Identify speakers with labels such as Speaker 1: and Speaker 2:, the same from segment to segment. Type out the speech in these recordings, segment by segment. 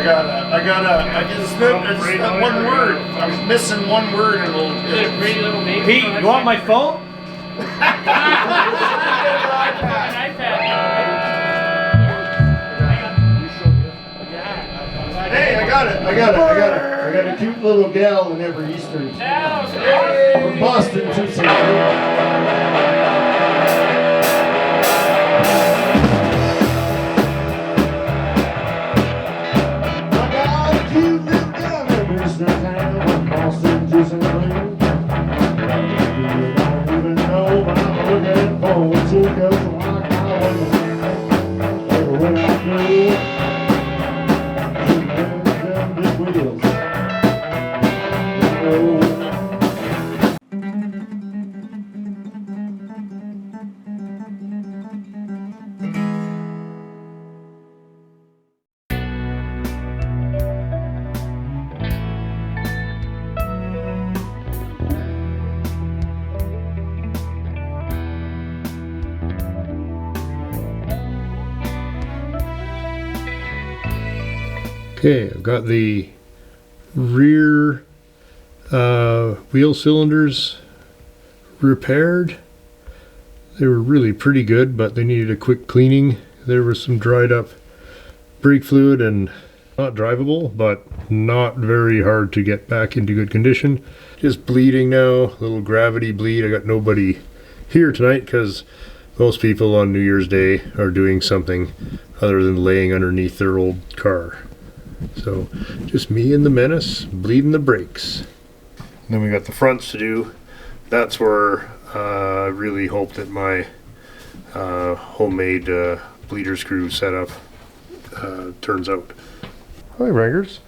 Speaker 1: I just that one word. I was missing one word and
Speaker 2: Pete, you want my phone?
Speaker 1: Hey, I got it. I got a cute little gal in every Easter. From Boston to St.
Speaker 3: Okay, I've got the rear wheel cylinders repaired. They were really pretty good, but they needed a quick cleaning. There was some dried up brake fluid and not drivable, but not very hard to get back into good condition. Just bleeding now, a little gravity bleed. I got nobody here tonight because most people on New Year's Day are doing something other than laying underneath their old car. So just me and the menace bleeding the brakes. And then we got the fronts to do. That's where I really hope that my homemade bleeder screw setup turns out. Hi, Rangers.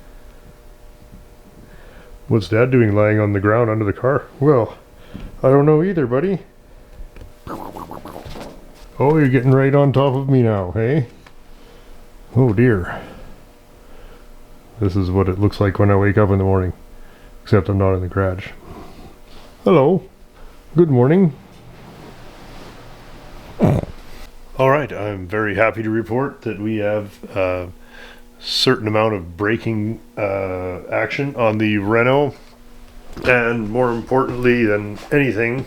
Speaker 3: What's Dad doing lying on the ground under the car? Well, I don't know either, buddy. Oh, you're getting right on top of me now, hey? Oh dear. This is what it looks like when I wake up in the morning. Except I'm not in the garage. Hello. Good morning. Alright, I'm very happy to report that we have a certain amount of braking action on the Renault. And more importantly than anything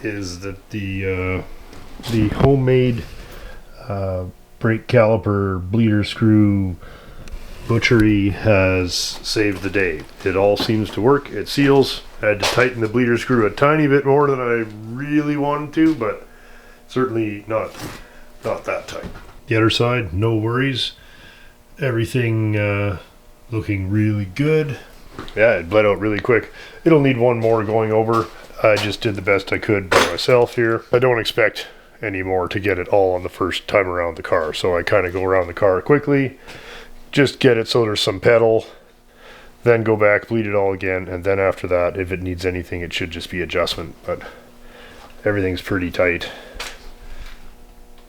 Speaker 3: is that the homemade brake caliper bleeder screw butchery has saved the day. It all seems to work. It seals. I had to tighten the bleeder screw a tiny bit more than I really wanted to, but certainly not that tight. The other side, no worries. Everything looking really good. Yeah, it bled out really quick. It'll need one more going over. I just did the best I could by myself here. I don't expect any more to get it all on the first time around the car, so I kind of go around the car quickly. Just get it so there's some pedal, then go back, bleed it all again, and then after that, if it needs anything, it should just be adjustment, but everything's pretty tight.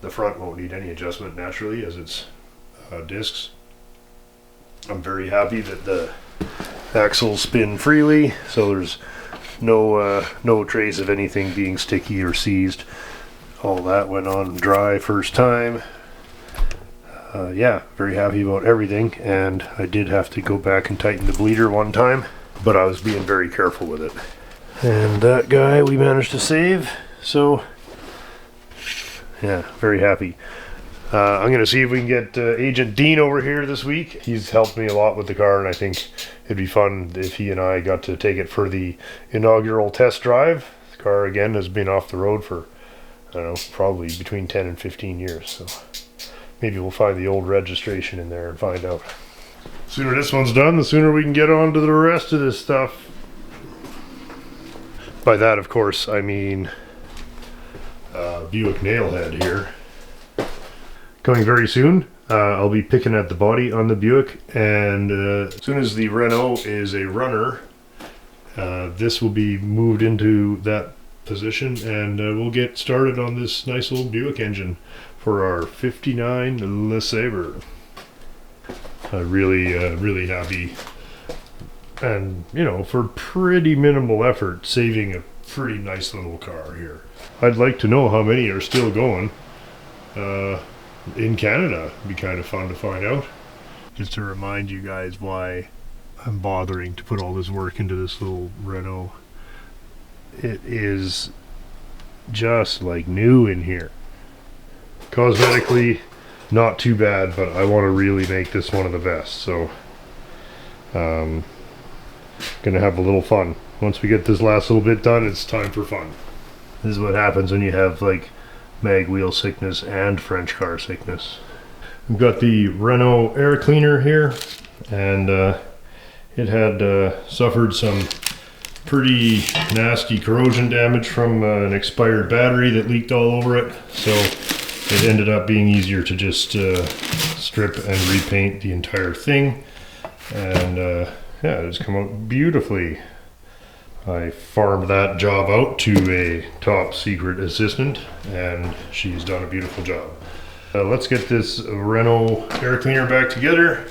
Speaker 3: The front won't need any adjustment naturally, as it's discs. I'm very happy that the axles spin freely, so there's no trace of anything being sticky or seized. All that went on dry first time. Yeah, very happy about everything, and I did have to go back and tighten the bleeder one time, but I was being very careful with it. And that guy we managed to save, so yeah, very happy. I'm going to see if we can get Agent Dean over here this week. He's helped me a lot with the car, and I think it'd be fun if he and I got to take it for the inaugural test drive. The car, again, has been off the road for, I don't know, probably between 10 and 15 years, so maybe we'll find the old registration in there and find out. The sooner this one's done, the sooner we can get on to the rest of this stuff. By that, of course, I mean Buick nailhead here. Coming very soon. I'll be picking at the body on the Buick, and as soon as the Renault is a runner, this will be moved into that position, and we'll get started on this nice old Buick engine for our 59 LeSabre. Really happy, and you know, for pretty minimal effort, saving a pretty nice little car here. I'd like to know how many are still going in Canada. It'd be kind of fun to find out. just to remind you guys why I'm bothering to put all this work into this little Renault. It is just like new in here. Cosmetically, not too bad, but I want to really make this one of the best. So, gonna have a little fun. Once we get this last little bit done, it's time for fun. This is what happens when you have like mag wheel sickness and French car sickness. We've got the Renault air cleaner here, and it had suffered some pretty nasty corrosion damage from an expired battery that leaked all over it. So it ended up being easier to just strip and repaint the entire thing. And yeah, it's come out beautifully. I farmed that job out to a top secret assistant, and she's done a beautiful job. Let's get this Renault air cleaner back together.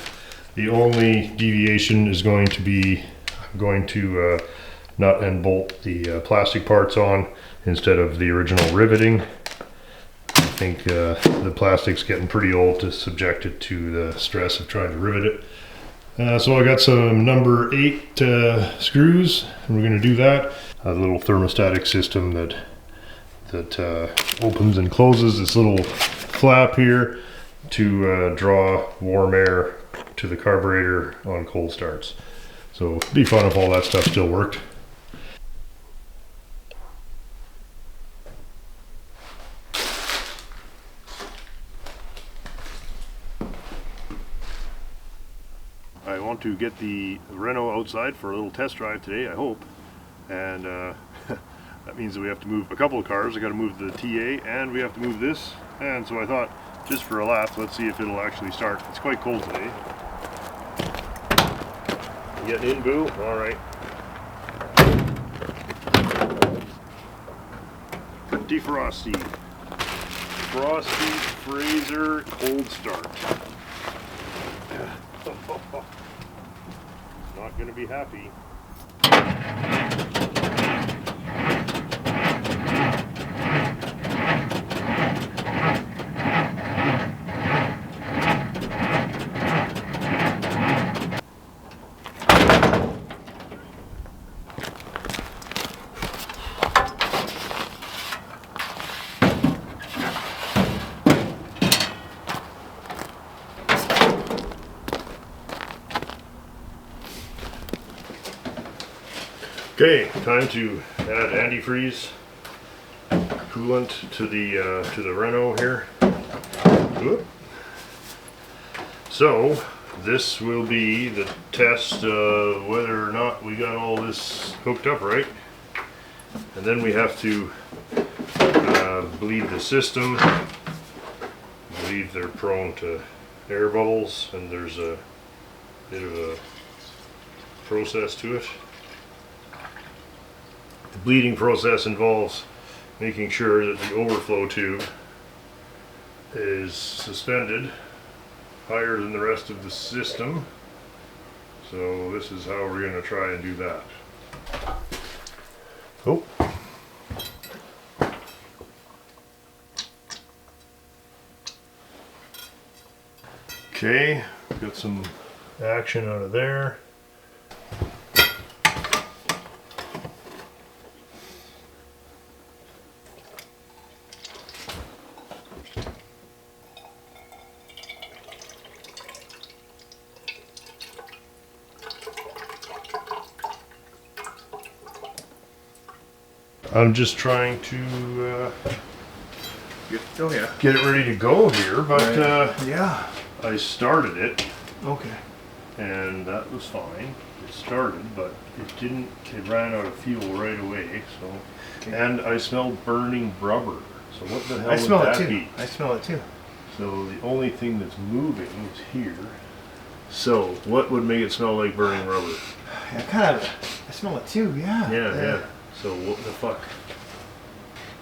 Speaker 3: The only deviation is going to be I'm going to nut and bolt the plastic parts on instead of the original riveting. I think the plastic's getting pretty old to subject it to the stress of trying to rivet it. So I got some number 8 screws, and we're going to do that. A little thermostatic system that opens and closes this little flap here to draw warm air to the carburetor on cold starts. So it'd be fun if all that stuff still worked. I want to get the Renault outside for a little test drive today, I hope. And that means that we have to move a couple of cars. I got to move the TA, and we have to move this. And so I thought, just for a laugh, let's see if it'll actually start. It's quite cold today. You getting in, boo? All right. Defrosty. Frosty Fraser cold start. Not going to be happy. Okay, time to add antifreeze coolant to the Renault here. Whoop. So this will be the test of whether or not we got all this hooked up right, and then we have to bleed the system. I believe they're prone to air bubbles, and there's a bit of a process to it. The bleeding process involves making sure that the overflow tube is suspended higher than the rest of the system. So this is how we're going to try and do that. Oh. Okay, got some action out of there. I'm just trying to get it ready to go here, but
Speaker 2: yeah,
Speaker 3: I started it.
Speaker 2: Okay.
Speaker 3: And that was fine. It started, but it didn't. It ran out of fuel right away. So, okay. And I smelled burning rubber. So what the hell would that be?
Speaker 2: I smell it too.
Speaker 3: So the only thing that's moving is here. So what would make it smell like burning rubber?
Speaker 2: I smell it too. Yeah.
Speaker 3: Yeah. So what the fuck?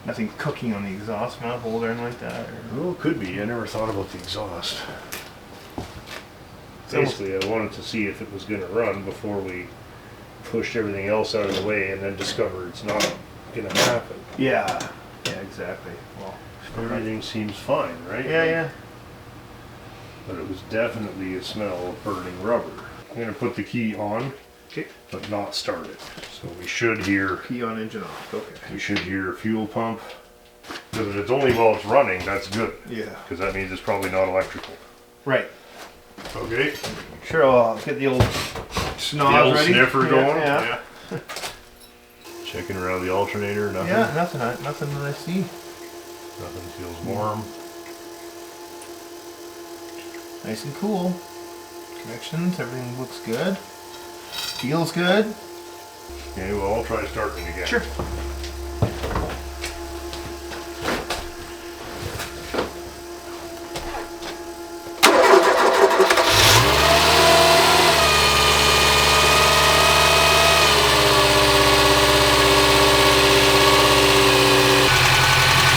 Speaker 2: Nothing cooking on the exhaust manifold or anything like that?
Speaker 3: Well, it could be. I never thought about the exhaust. Basically, I wanted to see if it was going to run before we pushed everything else out of the way and then discovered it's not going to happen.
Speaker 2: Yeah. Yeah, exactly. Well,
Speaker 3: everything seems fine, right?
Speaker 2: Yeah.
Speaker 3: but it was definitely a smell of burning rubber. I'm going to put the key on,
Speaker 2: Okay.
Speaker 3: but not start it. So we should hear,
Speaker 2: Key on, engine off. Okay.
Speaker 3: we should hear fuel pump. Because if it's only while it's running, that's good.
Speaker 2: Yeah.
Speaker 3: Because that means it's probably not electrical.
Speaker 2: Right.
Speaker 3: Okay.
Speaker 2: Sure, I'll get the old snot
Speaker 3: The old
Speaker 2: ready.
Speaker 3: sniffer
Speaker 2: Yeah,
Speaker 3: going.
Speaker 2: Yeah.
Speaker 3: Checking around the alternator, nothing.
Speaker 2: Yeah, nothing that I see.
Speaker 3: Nothing feels warm.
Speaker 2: Nice and cool. Connections, everything looks good. Feels good.
Speaker 3: Okay, well, I'll try starting it again.
Speaker 2: Sure.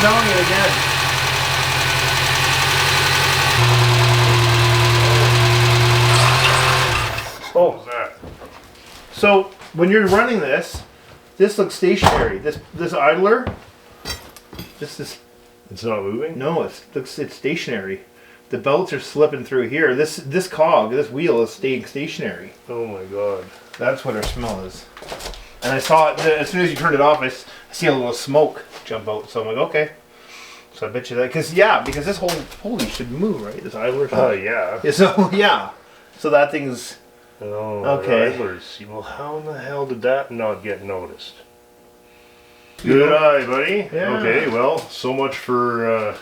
Speaker 2: Smelling it again.
Speaker 3: What was that?
Speaker 2: So when you're running this looks stationary. This idler, this
Speaker 3: It's not moving?
Speaker 2: no, it's stationary. The belts are slipping through here. This cog, this wheel is staying stationary.
Speaker 3: Oh my god.
Speaker 2: That's what our smell is. And I saw it as soon as you turned it off. I see a little smoke jump out. So I'm like, okay. So I bet you that because this whole pulley should move, right? This idler.
Speaker 3: Oh yeah.
Speaker 2: Yeah, so yeah. So that thing's
Speaker 3: Oh,
Speaker 2: Okay.
Speaker 3: idlers. Well, how in the hell did that not get noticed? Good eye, buddy.
Speaker 2: Yeah.
Speaker 3: Okay, well, so much for,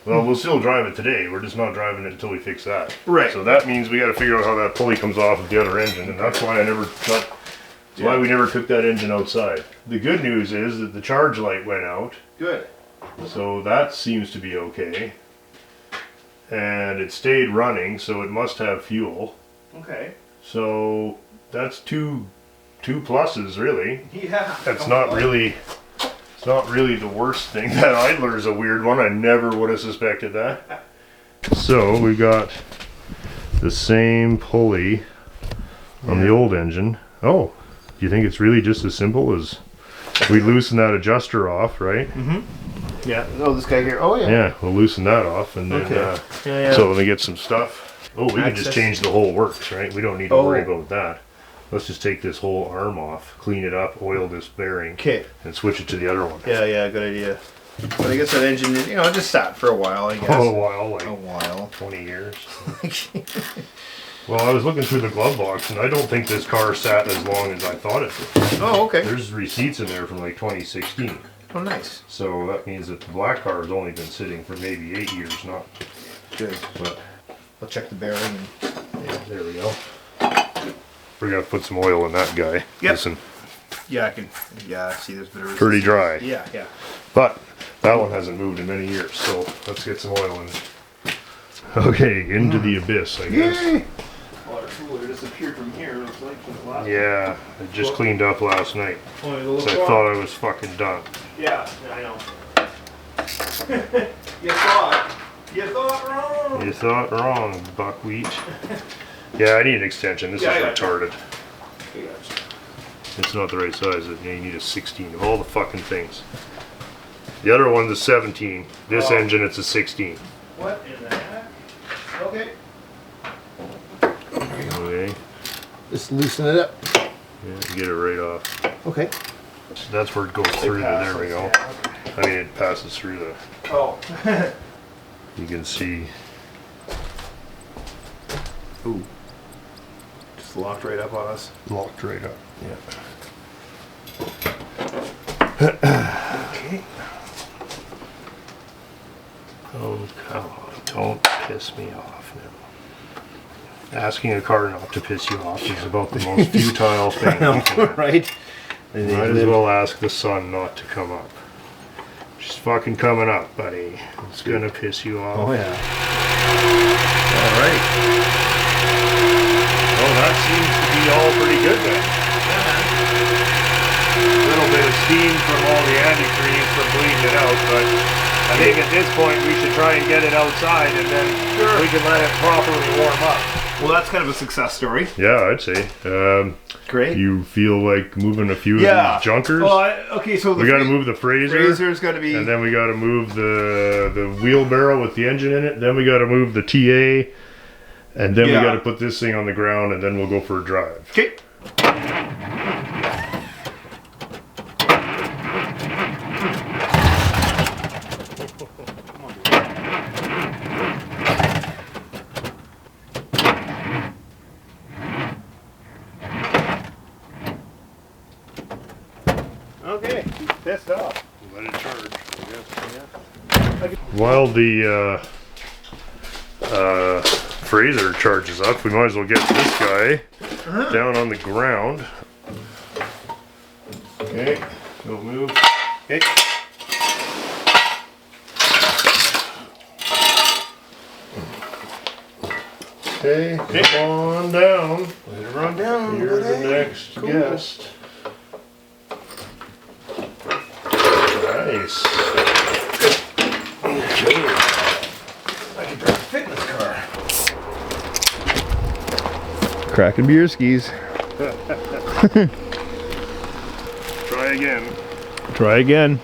Speaker 3: well, we'll still drive it today. We're just not driving it until we fix that.
Speaker 2: Right.
Speaker 3: So that means we got to figure out how that pulley comes off of the other engine, and that's why why we never took that engine outside. The good news is that the charge light went out,
Speaker 2: good.
Speaker 3: so that seems to be okay. And it stayed running, so it must have fuel.
Speaker 2: Okay.
Speaker 3: So that's two pluses, really.
Speaker 2: Yeah.
Speaker 3: That's not really, it's not really the worst thing. That idler is a weird one. I never would have suspected that. So we got the same pulley on the old engine. Oh, do you think it's really just as simple as we loosen that adjuster off, right?
Speaker 2: Mm-hmm. Yeah. Oh, this guy here. Oh yeah.
Speaker 3: Yeah, we'll loosen that off, and then
Speaker 2: Yeah.
Speaker 3: so let me get some stuff. Oh, we can just
Speaker 2: Access.
Speaker 3: change the whole works, right? We don't need to worry about that. Let's just take this whole arm off, clean it up, oil this bearing,
Speaker 2: Okay.
Speaker 3: and switch it to the other one.
Speaker 2: Yeah. Good idea. But I guess that engine, just sat for a while. I guess.
Speaker 3: Oh, a while, like
Speaker 2: A while.
Speaker 3: 20 years. Well, I was looking through the glove box, and I don't think this car sat as long as I thought it would.
Speaker 2: Oh, okay.
Speaker 3: There's receipts in there from like 2016.
Speaker 2: Oh, nice.
Speaker 3: So that means that the black car has only been sitting for maybe 8 years, not.
Speaker 2: Good.
Speaker 3: But
Speaker 2: I'll check the bearing.
Speaker 3: yeah, there we go. We're gonna put some oil in that guy.
Speaker 2: Yep.
Speaker 3: Listen,
Speaker 2: Yeah, I can. Yeah, I see this bit of.
Speaker 3: pretty dry.
Speaker 2: Yeah.
Speaker 3: But that one hasn't moved in many years, so let's get some oil in it. Okay, into the abyss, I guess.
Speaker 2: Yay! Water cooler disappeared from here. Looks like from the last.
Speaker 3: Yeah, I just cleaned up last night.
Speaker 2: Want to go
Speaker 3: So
Speaker 2: look
Speaker 3: I
Speaker 2: for
Speaker 3: thought I was fucking done.
Speaker 2: Yeah, I know. You thought. You thought wrong.
Speaker 3: You thought wrong, buckwheat. Yeah, I need an extension. This
Speaker 2: Yeah,
Speaker 3: is
Speaker 2: I got you.
Speaker 3: retarded. It's not the right size. You need a 16 of all the fucking things. The other one's a 17. This
Speaker 2: Oh.
Speaker 3: engine, it's a 16.
Speaker 2: What in the heck? Okay.
Speaker 3: Okay,
Speaker 2: Just loosen it up.
Speaker 3: yeah, get it right off.
Speaker 2: Okay.
Speaker 3: So that's where it goes through. There we go. I mean, it passes through the.
Speaker 2: Oh.
Speaker 3: You can see.
Speaker 2: Ooh. Just locked right up on us.
Speaker 3: Locked right up.
Speaker 2: Okay.
Speaker 3: Oh, come on. Don't piss me off now. Asking a car not to piss you off is about the most futile thing.
Speaker 2: Right?
Speaker 3: Might as well ask the sun not to come up. She's fucking coming up, buddy. It's gonna piss you off.
Speaker 2: Oh yeah.
Speaker 3: Alright. Oh, that seems to be all pretty good then. A little bit of steam from all the antifreeze from bleeding it out, but I think at this point we should try and get it outside and then we can let it properly warm up.
Speaker 2: Well, that's kind of a success story.
Speaker 3: Yeah, I'd say.
Speaker 2: Great.
Speaker 3: You feel like moving a few of these junkers?
Speaker 2: Well, okay, so
Speaker 3: We got to move the Fraser.
Speaker 2: Fraser's got to be...
Speaker 3: And then we got to move the wheelbarrow with the engine in it. Then we got to move the TA. And then we got to put this thing on the ground, and then we'll go for a drive.
Speaker 2: Okay. Okay, pissed off.
Speaker 3: Let it charge, I guess. Yeah. While the Fraser charges up, we might as well get this guy down on the ground.
Speaker 2: Okay, don't move. Okay.
Speaker 3: Okay, come on down.
Speaker 2: Let it run down.
Speaker 3: You're the next guest. Nice.
Speaker 2: Okay. I can drive a fitness car. Cracking beer skis.
Speaker 3: Try again.
Speaker 2: Try again.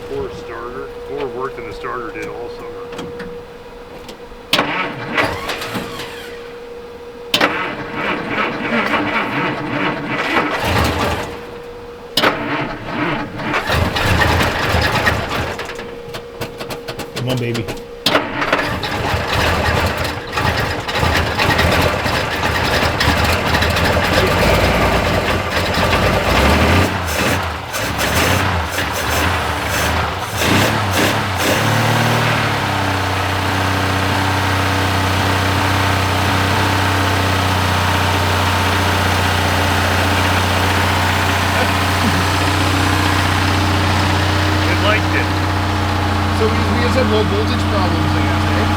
Speaker 3: Poor starter. More work than the starter did all summer.
Speaker 2: Come on, baby. So we just have low voltage problems, I guess, eh?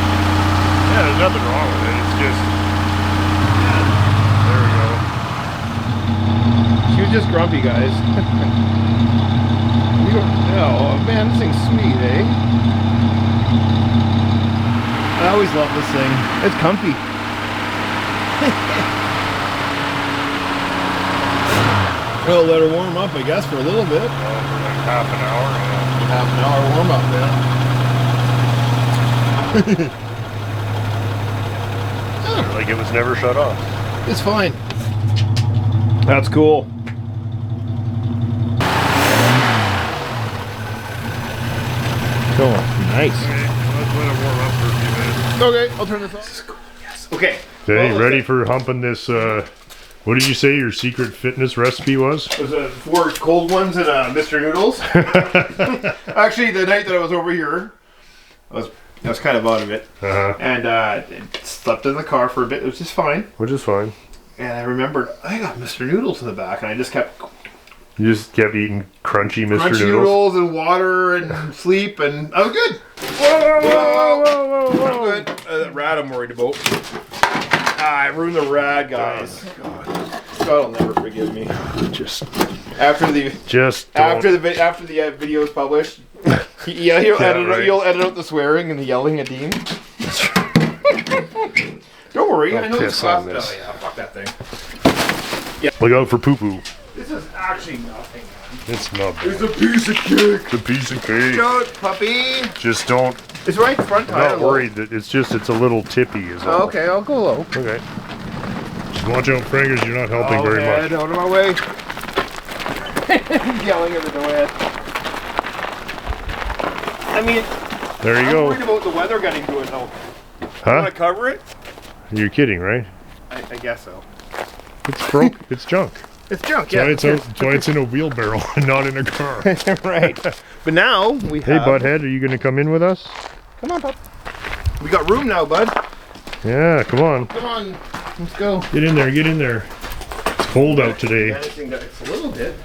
Speaker 3: Yeah, there's nothing wrong with it. It's just... There we go.
Speaker 2: She was just grumpy, guys. We don't know. Oh, man, this thing's sweet, eh? I always love this thing. It's comfy. Well, let her warm up, I guess, for a little bit.
Speaker 3: For like half an hour.
Speaker 2: Half an hour warm up now.
Speaker 3: Like it was never shut off.
Speaker 2: It's fine. That's cool. Cool. Nice.
Speaker 3: Okay, let's let it warm up for a few minutes.
Speaker 2: Okay, I'll turn this off. This is cool. Yes. Okay.
Speaker 3: Okay,
Speaker 2: Well,
Speaker 3: ready for humping this, what did you say your secret fitness recipe was?
Speaker 2: It was 4 cold ones and Mr. Noodles. Actually, the night that I was over here, I was kind of out of it. And slept in the car for a bit. It was just fine.
Speaker 3: Which is fine.
Speaker 2: And I remembered, I got Mr. Noodles in the back, and I just kept...
Speaker 3: You just kept eating crunchy Mr.
Speaker 2: Crunchy
Speaker 3: Noodles?
Speaker 2: noodles and water and sleep, and I was good. I'm good. That rat I'm worried about. I ruined the rad, guys. God will never forgive me.
Speaker 3: Just
Speaker 2: After the video is published, he'll edit out the swearing and the yelling at Dean. Don't worry, I know
Speaker 3: piss on this.
Speaker 2: Oh yeah, fuck that thing.
Speaker 3: look out for poo-poo.
Speaker 2: This is actually nothing, man.
Speaker 3: It's not bad.
Speaker 2: It's a piece of cake.
Speaker 3: It's a piece of cake.
Speaker 2: Don't, puppy.
Speaker 3: Just don't.
Speaker 2: It's right front
Speaker 3: I'm
Speaker 2: tire.
Speaker 3: not worried that it's a little tippy is all.
Speaker 2: Oh, okay, I'll go low.
Speaker 3: Okay. Just watch out, Frankers. You're not helping very much.
Speaker 2: Out of my way. Yelling at the head. I mean,
Speaker 3: There you
Speaker 2: I'm
Speaker 3: go.
Speaker 2: worried about the weather getting to it though. You
Speaker 3: Huh?
Speaker 2: want to cover it?
Speaker 3: You're kidding, right?
Speaker 2: I guess so.
Speaker 3: It's broke. It's junk.
Speaker 2: It's junk,
Speaker 3: That's
Speaker 2: yeah.
Speaker 3: why it's in a wheelbarrow and not in a car.
Speaker 2: Right. But now we
Speaker 3: Hey,
Speaker 2: have...
Speaker 3: butthead, are you going to come in with us?
Speaker 2: Come on, pup. We got room now, bud.
Speaker 3: Yeah, come on.
Speaker 2: Come on. Let's go.
Speaker 3: Get in there, get in there. It's cold out today.
Speaker 2: Anything that it's a little bit.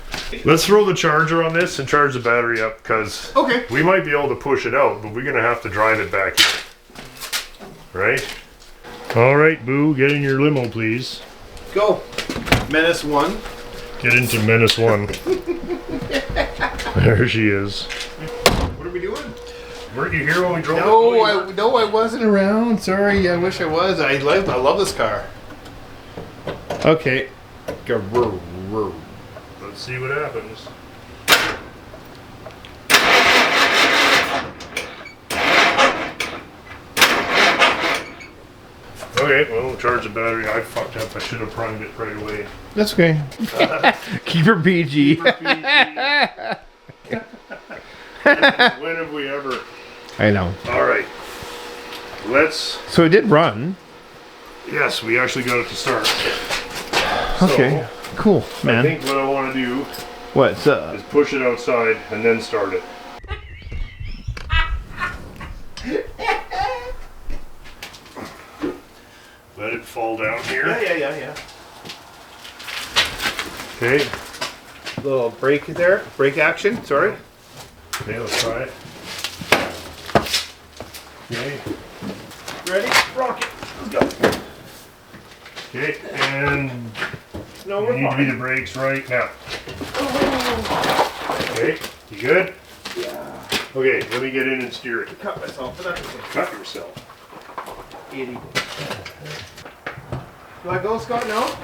Speaker 3: Let's throw the charger on this and charge the battery up, because
Speaker 2: Okay.
Speaker 3: we might be able to push it out, but we're going to have to drive it back here. Right? All right, Boo, get in your limo, please.
Speaker 2: Go. Menace 1.
Speaker 3: Get into Menace 1. There she is.
Speaker 2: What are we doing?
Speaker 3: Weren't you here when we drove it?
Speaker 2: No, I wasn't around. Sorry, I wish I was. I love this car. Okay.
Speaker 3: Let's see what happens. Okay, well, we'll charge the battery. I fucked up. I should have primed it right away.
Speaker 2: That's okay. Keep her PG.
Speaker 3: When have we ever?
Speaker 2: I know.
Speaker 3: All right. Let's.
Speaker 2: So it did run.
Speaker 3: Yes, we actually got it to start.
Speaker 2: Okay. Cool, man.
Speaker 3: I think what I want to do
Speaker 2: What's up?
Speaker 3: is push it outside and then start it. Let it fall down here.
Speaker 2: Yeah.
Speaker 3: Okay.
Speaker 2: Little brake there. Brake action. Sorry.
Speaker 3: Okay, let's try it. Okay.
Speaker 2: Ready? Rock it. Let's go.
Speaker 3: Okay, and
Speaker 2: No,
Speaker 3: you
Speaker 2: we're
Speaker 3: need to be
Speaker 2: fine.
Speaker 3: the brakes right now. Okay, you good?
Speaker 2: Yeah.
Speaker 3: Okay, let me get in and steer it.
Speaker 2: Cut myself, but that's okay.
Speaker 3: Cut yourself.
Speaker 2: 80. Do I go, Scott? No?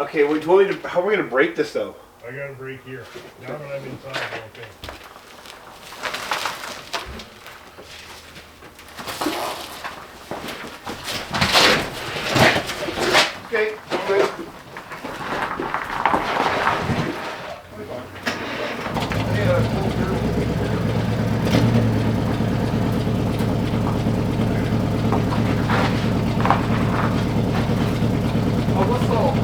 Speaker 2: Okay, we told you to, how are we going to break this though?
Speaker 3: I got a brake here. Now that I'm inside, okay.
Speaker 2: Okay, good. Oh, what's all?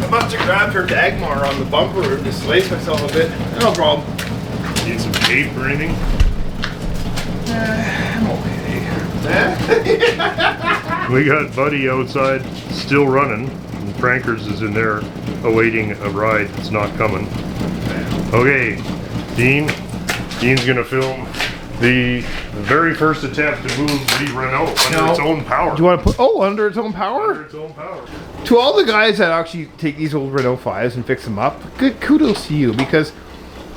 Speaker 2: I must have grabbed her Dagmar on the bumper and displaced myself a bit. No problem.
Speaker 3: Need some tape or anything?
Speaker 2: I'm okay.
Speaker 3: We got Buddy outside, still running, and Prankers is in there awaiting a ride that's not coming. Okay, Dean's gonna film the very first attempt to move the Renault under its own power.
Speaker 2: Do you want to put under its own power?
Speaker 3: Under its own power.
Speaker 2: To all the guys that actually take these old Renault 5s and fix them up, good kudos to you, because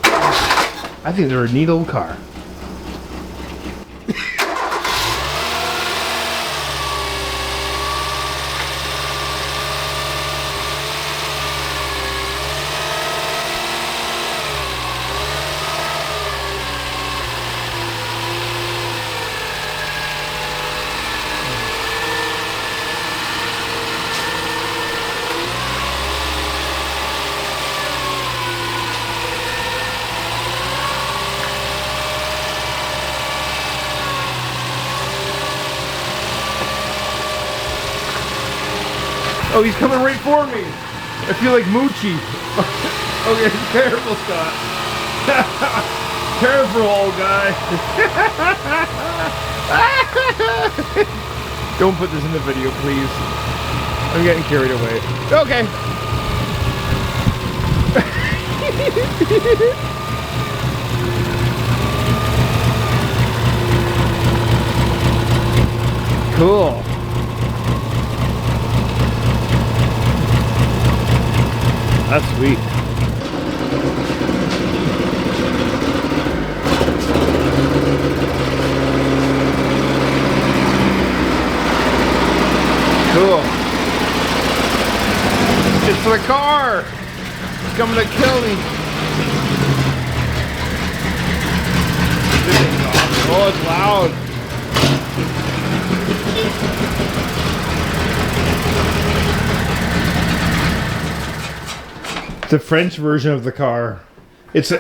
Speaker 2: I think they're a neat old car. Oh, he's coming right for me. I feel like Moochie. Okay, careful, Scott. Careful, old guy. Don't put this in the video, please. I'm getting carried away. Okay. Cool. That's sweet. Cool. It's the car. It's coming to kill me. Oh, it's loud. The French version of the car. It's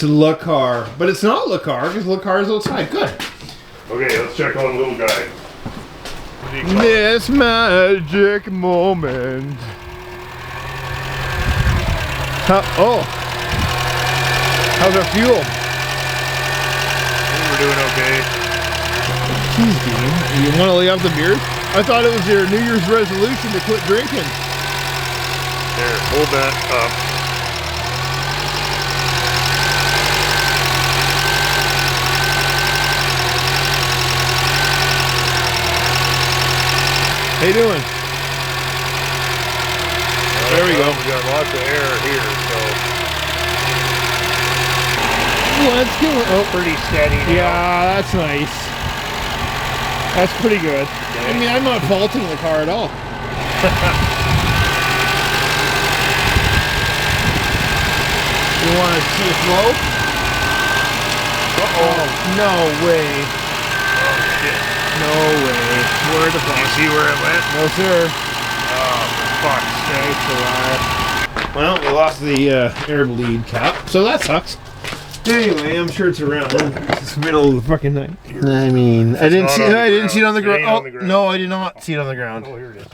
Speaker 2: Le Car, but it's not Le Car because Le Car is outside. Good.
Speaker 3: Okay, let's check on little guy.
Speaker 2: This magic moment. How's our fuel?
Speaker 3: We're doing okay.
Speaker 2: Jeez, Dean, you want to lay off the beers? I thought it was your New Year's resolution to quit drinking.
Speaker 3: There, hold that up.
Speaker 2: How you doing? There we go.
Speaker 3: We got lots of air here, so
Speaker 2: Let's do it. Oh,
Speaker 3: pretty steady now.
Speaker 2: yeah, that's nice. That's pretty good. I mean, I'm not faulting the car at all. You want to see it flow? Uh-oh. No way.
Speaker 3: Oh, shit.
Speaker 2: No way. Where the fuck?
Speaker 3: You see where it went?
Speaker 2: No, sir.
Speaker 3: Oh, for fuck's sake.
Speaker 2: Well, we lost the air bleed cap, so that sucks. Anyway, I'm sure it's around. It's the middle of the fucking night. I mean, I didn't see it on the ground. Oh, no, I did not see it on the ground.
Speaker 3: Oh, here it is.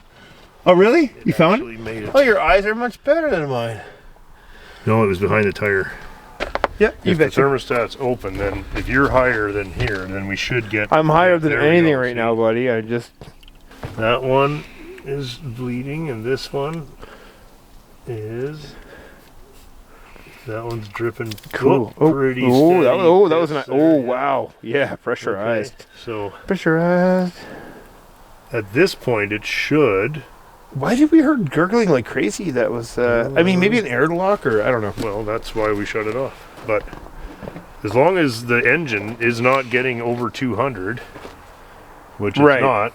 Speaker 2: Oh, really? You found
Speaker 3: Actually
Speaker 2: it?
Speaker 3: made it.
Speaker 2: Oh, your eyes are much better than mine.
Speaker 3: No, it was behind the tire.
Speaker 2: Yep, you
Speaker 3: If the
Speaker 2: bet.
Speaker 3: thermostat's open, then if you're higher than here, then we should get...
Speaker 2: I'm higher than
Speaker 3: There we
Speaker 2: anything
Speaker 3: go,
Speaker 2: right
Speaker 3: see?
Speaker 2: now, buddy. I just...
Speaker 3: That one is bleeding, and this one is... That one's dripping.
Speaker 2: Cool.
Speaker 3: Pretty
Speaker 2: that was nice.
Speaker 3: steady.
Speaker 2: Oh, wow. Yeah, pressurized.
Speaker 3: Okay, so
Speaker 2: Pressurized.
Speaker 3: at this point, it should...
Speaker 2: Why did we hear gurgling like crazy? That was, I mean, maybe an airlock or I don't know.
Speaker 3: Well, that's why we shut it off. But as long as the engine is not getting over 200, which it's
Speaker 2: Right.
Speaker 3: not,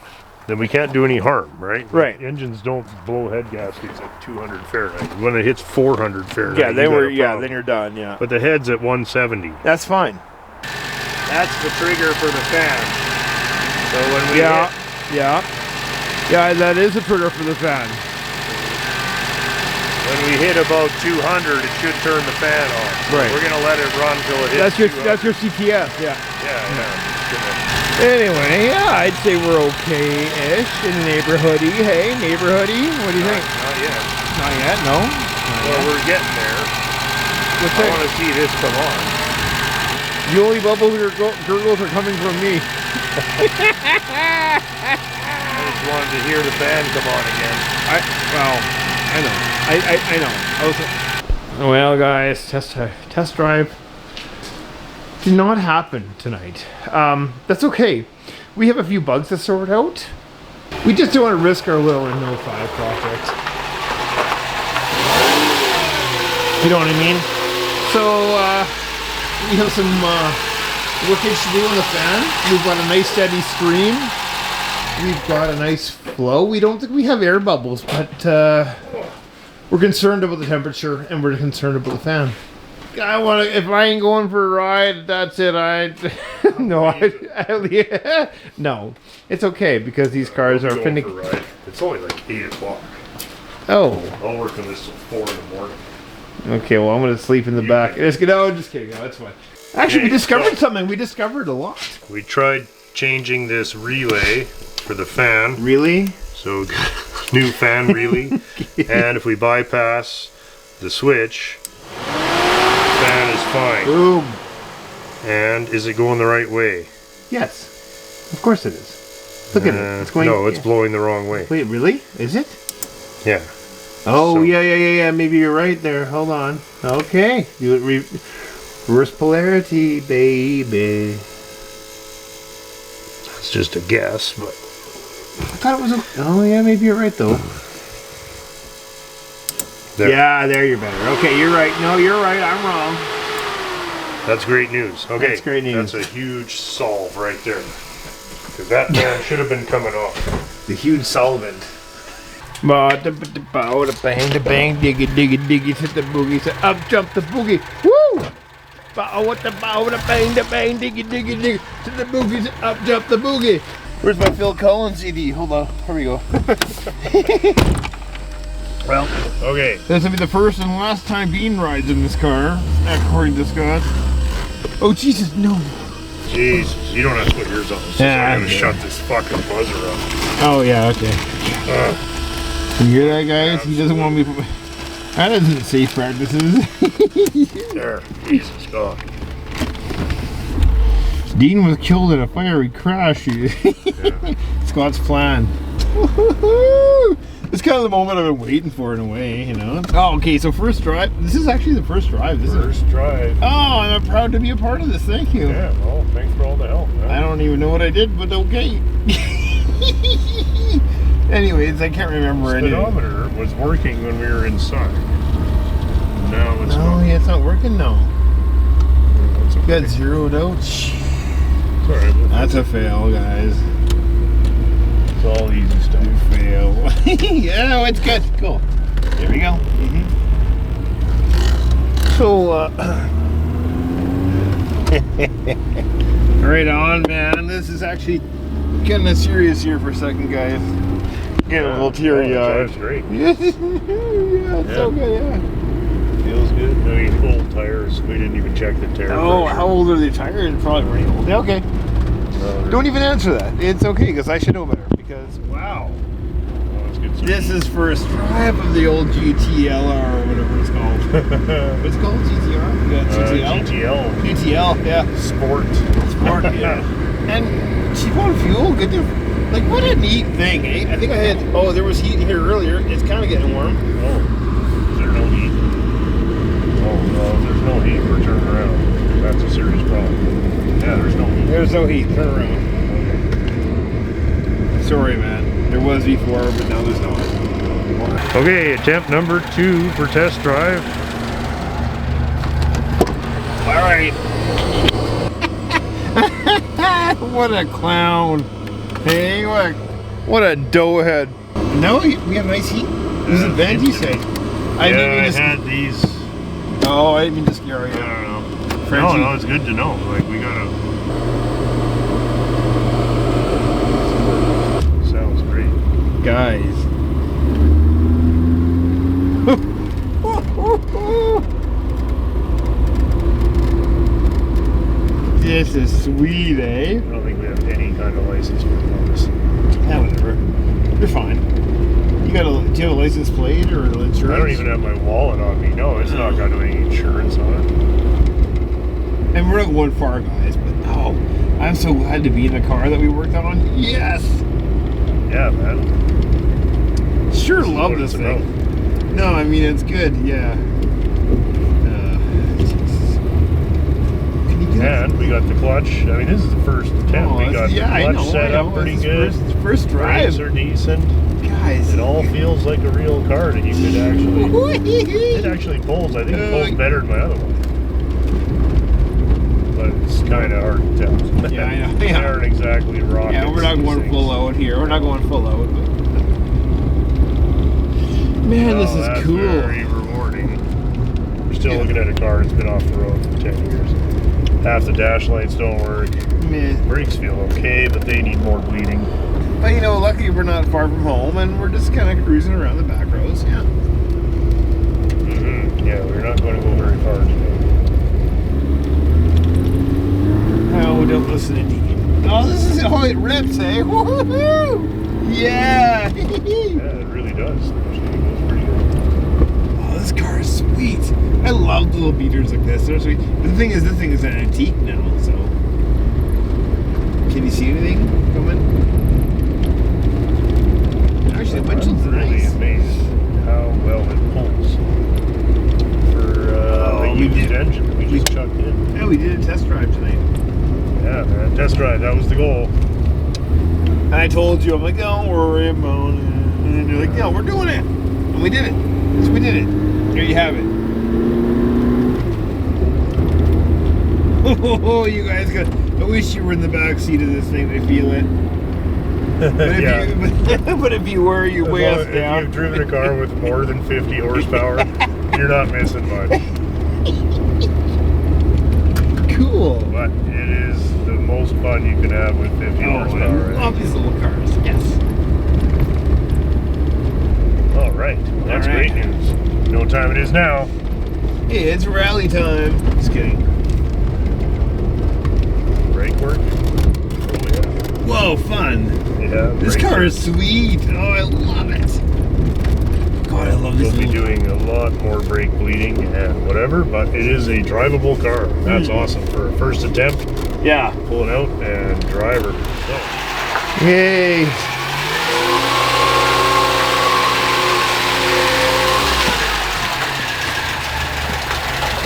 Speaker 3: then we can't do any harm, right?
Speaker 2: Right.
Speaker 3: Engines don't blow head gaskets at 200 Fahrenheit. When it hits 400 Fahrenheit,
Speaker 2: Yeah,
Speaker 3: you
Speaker 2: then
Speaker 3: got
Speaker 2: we're
Speaker 3: a
Speaker 2: yeah,
Speaker 3: problem.
Speaker 2: then you're done. Yeah,
Speaker 3: But the head's at 170.
Speaker 2: that's fine.
Speaker 3: That's the trigger for the fan. So when we
Speaker 2: Yeah, that is a trigger for the fan.
Speaker 3: when we hit about 200, it should turn the fan on. So
Speaker 2: Right.
Speaker 3: we're gonna let it run till it hits.
Speaker 2: That's your CTS. Yeah.
Speaker 3: Yeah.
Speaker 2: Anyway, yeah, I'd say we're okay-ish in the neighborhoody. Hey, neighborhoody, what do you think?
Speaker 3: Not yet.
Speaker 2: Not yet. No.
Speaker 3: Well, we're getting there.
Speaker 2: What's
Speaker 3: I
Speaker 2: that?
Speaker 3: want to see this come on.
Speaker 2: The only bubbles or gurgles are coming from me.
Speaker 3: I just wanted to hear the fan come on again.
Speaker 2: I know. I know. Well, guys, test drive did not happen tonight. That's okay. We have a few bugs to sort out. We just don't want to risk our little Renault 5 project. You know what I mean? So, we have some workage to do on the fan. We've got a nice steady stream. We've got a nice flow. We don't think we have air bubbles, but we're concerned about the temperature and we're concerned about the fan. I want to. If I ain't going for a ride, that's it. No. It's okay because these cars are
Speaker 3: Going
Speaker 2: finna.
Speaker 3: for a ride. It's only like 8 o'clock.
Speaker 2: Oh,
Speaker 3: I'll work on this till 4 in the morning.
Speaker 2: okay. Well, I'm gonna sleep in the back. Just kidding. No, it's fine. Actually, we
Speaker 3: Okay,
Speaker 2: discovered
Speaker 3: so-
Speaker 2: something. We discovered a lot.
Speaker 3: We tried changing this relay for the fan.
Speaker 2: Really?
Speaker 3: So new fan relay. And if we bypass the switch, fan is fine.
Speaker 2: Boom.
Speaker 3: And is it going the right way?
Speaker 2: Yes. Of course it is. Look at it. It's going.
Speaker 3: No, it's blowing the wrong way.
Speaker 2: Wait, really? Is it?
Speaker 3: Yeah.
Speaker 2: Oh,
Speaker 3: So-
Speaker 2: yeah. Maybe you're right there. Hold on. Okay. You reverse polarity, baby.
Speaker 3: It's just a guess, but
Speaker 2: I thought it was. Oh, yeah. Maybe you're right though.
Speaker 3: there.
Speaker 2: Yeah, there you're better. Okay, you're right. No, you're right. I'm wrong.
Speaker 3: That's great news. Okay.
Speaker 2: That's great news.
Speaker 3: That's a huge solve right there. Because that fan should have been coming off.
Speaker 2: The huge solvent. Bang, the bang, diggy, diggy, hit the boogie, so up jump the boogie. Woo! Bow, the bang, diggy, diggy, to the boogie, so up jump the boogie. Where's my Phil Collins CD? Hold on, here we go. Well,
Speaker 3: Okay.
Speaker 2: this will be the first and last time Bean rides in this car, according to Scott. Oh, Jesus, no.
Speaker 3: Jesus, you don't have to put yours on. So
Speaker 2: Yeah,
Speaker 3: I'm gonna
Speaker 2: okay.
Speaker 3: shut this fucking buzzer up.
Speaker 2: Oh, yeah, okay. You hear that, guys? He doesn't want me. That isn't safe practices.
Speaker 3: There. Jesus God.
Speaker 2: Dean was killed in a fiery crash. Scott's plan. Woo-hoo-hoo! It's kind of the moment I've been waiting for in a way, you know. Oh, okay, so first drive. This is actually the first drive.
Speaker 3: First drive.
Speaker 2: Oh, I'm proud to be a part of this. Thank you.
Speaker 3: Yeah, well, thanks for all the help, man.
Speaker 2: I don't even know what I did, but okay. Anyways, I can't remember anything.
Speaker 3: The speedometer was working when we were inside. Now it's
Speaker 2: No,
Speaker 3: not.
Speaker 2: yeah, it's not working now.
Speaker 3: That's okay.
Speaker 2: Got zeroed out.
Speaker 3: It's all right.
Speaker 2: That's a fail, guys.
Speaker 3: It's all easy stuff.
Speaker 2: Fail. Yeah, no, it's good. Cool. There we go. So, right on, man. This is actually getting a serious here for a second, guys. Getting a little teary-eyed.
Speaker 3: That's great.
Speaker 2: Yeah, it's so good, yeah.
Speaker 3: Feels good. I mean, old tires. We didn't even check the tire.
Speaker 2: Oh,
Speaker 3: pressure.
Speaker 2: how old are the tires? Probably pretty old. Yeah, okay. Don't even answer that. It's okay, because I should know better. Because, wow.
Speaker 3: Oh, that's good stuff.
Speaker 2: This is first drive of the old GTLR or whatever it's called. What's it called? GTR? Yeah, GTL?
Speaker 3: GTL.
Speaker 2: GTL, yeah.
Speaker 3: Sport.
Speaker 2: Sport, yeah. And cheap on fuel, good to... Like, what a neat thing, eh? I think I had... Oh, there was heat here earlier. It's kind of getting warm.
Speaker 3: Oh, is there no heat? Oh, no, if there's no heat, we're turning around. That's a serious problem. Yeah, there's no heat.
Speaker 2: There's no heat. Turn around. Sorry, man. There was before, but now there's not.
Speaker 3: Okay, attempt number 2 for test drive.
Speaker 2: All right. What a clown. Hey, what a doughhead. No, we have nice heat. This is a vent, you say?
Speaker 3: I had these.
Speaker 2: Oh, I didn't mean to scare you.
Speaker 3: I don't know.
Speaker 2: Frenchie.
Speaker 3: No, it's good to know. Like, we gotta. Sounds great.
Speaker 2: Guys. This is sweet, eh?
Speaker 3: I don't think we have any kind of license plate on this.
Speaker 2: Yeah, whatever. You're fine. Do you have a license plate or insurance?
Speaker 3: I don't even have my wallet on me. No, it's not got any insurance on it.
Speaker 2: And we're not going far, guys, but oh, I'm so glad to be in the car that we worked on. Yes!
Speaker 3: Yeah, man.
Speaker 2: Sure
Speaker 3: This is
Speaker 2: love
Speaker 3: what
Speaker 2: this
Speaker 3: it's
Speaker 2: thing.
Speaker 3: about.
Speaker 2: No, I mean, it's good, yeah. Can you get
Speaker 3: And we got the clutch. I mean, this is the first attempt. We got the clutch set up pretty good.
Speaker 2: First drive.
Speaker 3: Brakes are decent.
Speaker 2: Guys.
Speaker 3: It all feels like a real car that you could actually... It actually pulls. I think it pulls better than my other one. But it's kind of hard to tell.
Speaker 2: Yeah, I know.
Speaker 3: They aren't exactly rockets.
Speaker 2: Yeah, we're not going full out here. We're not going full out. But... Man, this is
Speaker 3: that's
Speaker 2: cool.
Speaker 3: Very rewarding. We're still looking at a car that's been off the road for 10 years. Half the dash lights don't work.
Speaker 2: Man.
Speaker 3: Brakes feel okay, but they need more bleeding.
Speaker 2: But you know, luckily we're not far from home and we're just kind of cruising around the back roads. Yeah.
Speaker 3: Yeah, we're not going to go very far today.
Speaker 2: Oh, don't listen to Dean. Oh, this is how it rips, eh? Woohoo! Yeah!
Speaker 3: Yeah, it really does. Actually, it goes pretty good.
Speaker 2: Oh, this car is sweet. I love little beaters like this. They're sweet. The thing is, this thing is an antique now, so. Can you see anything coming? Actually, the windshield's
Speaker 3: I'm really
Speaker 2: nice.
Speaker 3: amazed how well it pulls for a used engine that we just chucked in.
Speaker 2: Yeah, we did a test drive tonight.
Speaker 3: Yeah, man, test drive, that was the goal.
Speaker 2: And I told you, I'm like, don't worry about it. And you're like, no, we're doing it. And we did it. Yes, we did it. There you have it. Oh, you guys got. I wish you were in the back seat of this thing to feel it. But if,
Speaker 3: Yeah.
Speaker 2: but if you were, you weigh us
Speaker 3: If
Speaker 2: down.
Speaker 3: you've driven a car with more than 50 horsepower, you're not missing much.
Speaker 2: Cool.
Speaker 3: But it is the most fun you can have with 50 horsepower.
Speaker 2: I love these little cars. Yes.
Speaker 3: All right. That's
Speaker 2: All right.
Speaker 3: great news. You know what time it is now?
Speaker 2: Hey, it's rally time. Just kidding.
Speaker 3: Brake work? Oh, yeah.
Speaker 2: Whoa, fun.
Speaker 3: Yeah.
Speaker 2: This
Speaker 3: brake
Speaker 2: car
Speaker 3: work.
Speaker 2: is sweet. Oh, I love it. God, I love this.
Speaker 3: We'll be
Speaker 2: little-
Speaker 3: doing a lot more brake bleeding and whatever, but it is a drivable car. That's awesome for a first attempt.
Speaker 2: Yeah.
Speaker 3: Pull it out and driver. So,
Speaker 2: Yay.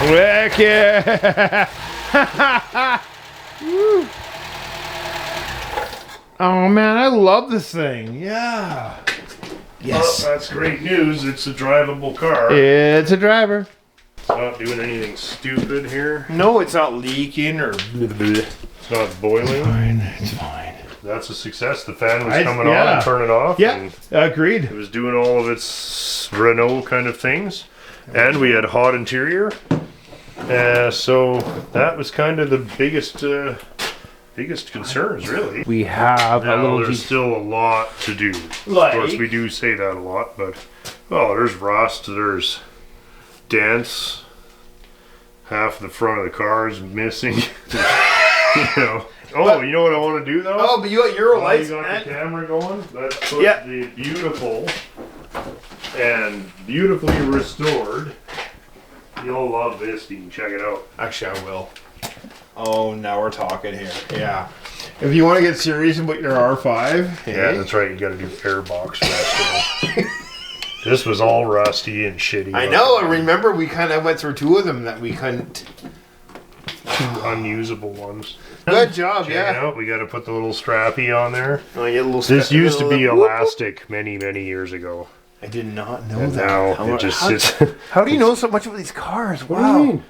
Speaker 2: Heck yeah! Woo. Oh man, I love this thing. Yeah. Yes.
Speaker 3: Well, that's great news. It's a drivable car.
Speaker 2: It's a driver.
Speaker 3: It's not doing anything stupid here.
Speaker 2: No, it's not leaking or.
Speaker 3: It's not boiling.
Speaker 2: Fine. It's fine.
Speaker 3: That's a success. The fan was coming on and turning off.
Speaker 2: Yeah,
Speaker 3: And
Speaker 2: agreed.
Speaker 3: it was doing all of its Renault kind of things. And we had hot interior. So that was kind of the biggest concerns, really.
Speaker 2: We have
Speaker 3: Now,
Speaker 2: a little.
Speaker 3: there's still a lot to do.
Speaker 2: Like?
Speaker 3: Of course, we do say that a lot, but there's rust, there's dents, half the front of the car is missing. You know what I want to do though?
Speaker 2: Oh, but you got Euro lights.
Speaker 3: You got the camera going. Let's put the beautiful and beautifully restored. You'll love this, Dean. Check it out.
Speaker 2: Actually, I will. Oh, now we're talking here. Yeah. If you want to get serious about your R5,
Speaker 3: Yeah, that's right. You got to do airbox restoration. This was all rusty and shitty.
Speaker 2: I know. I remember we kind of went through two of them that we couldn't.
Speaker 3: Two unusable ones.
Speaker 2: Good job,
Speaker 3: Check it out. We got to put the little strappy on there.
Speaker 2: Oh, you get a little
Speaker 3: This used to be elastic many, many years ago.
Speaker 2: I did not know
Speaker 3: And
Speaker 2: that.
Speaker 3: now it just sits.
Speaker 2: How do you know so much about these cars?
Speaker 3: What do you mean?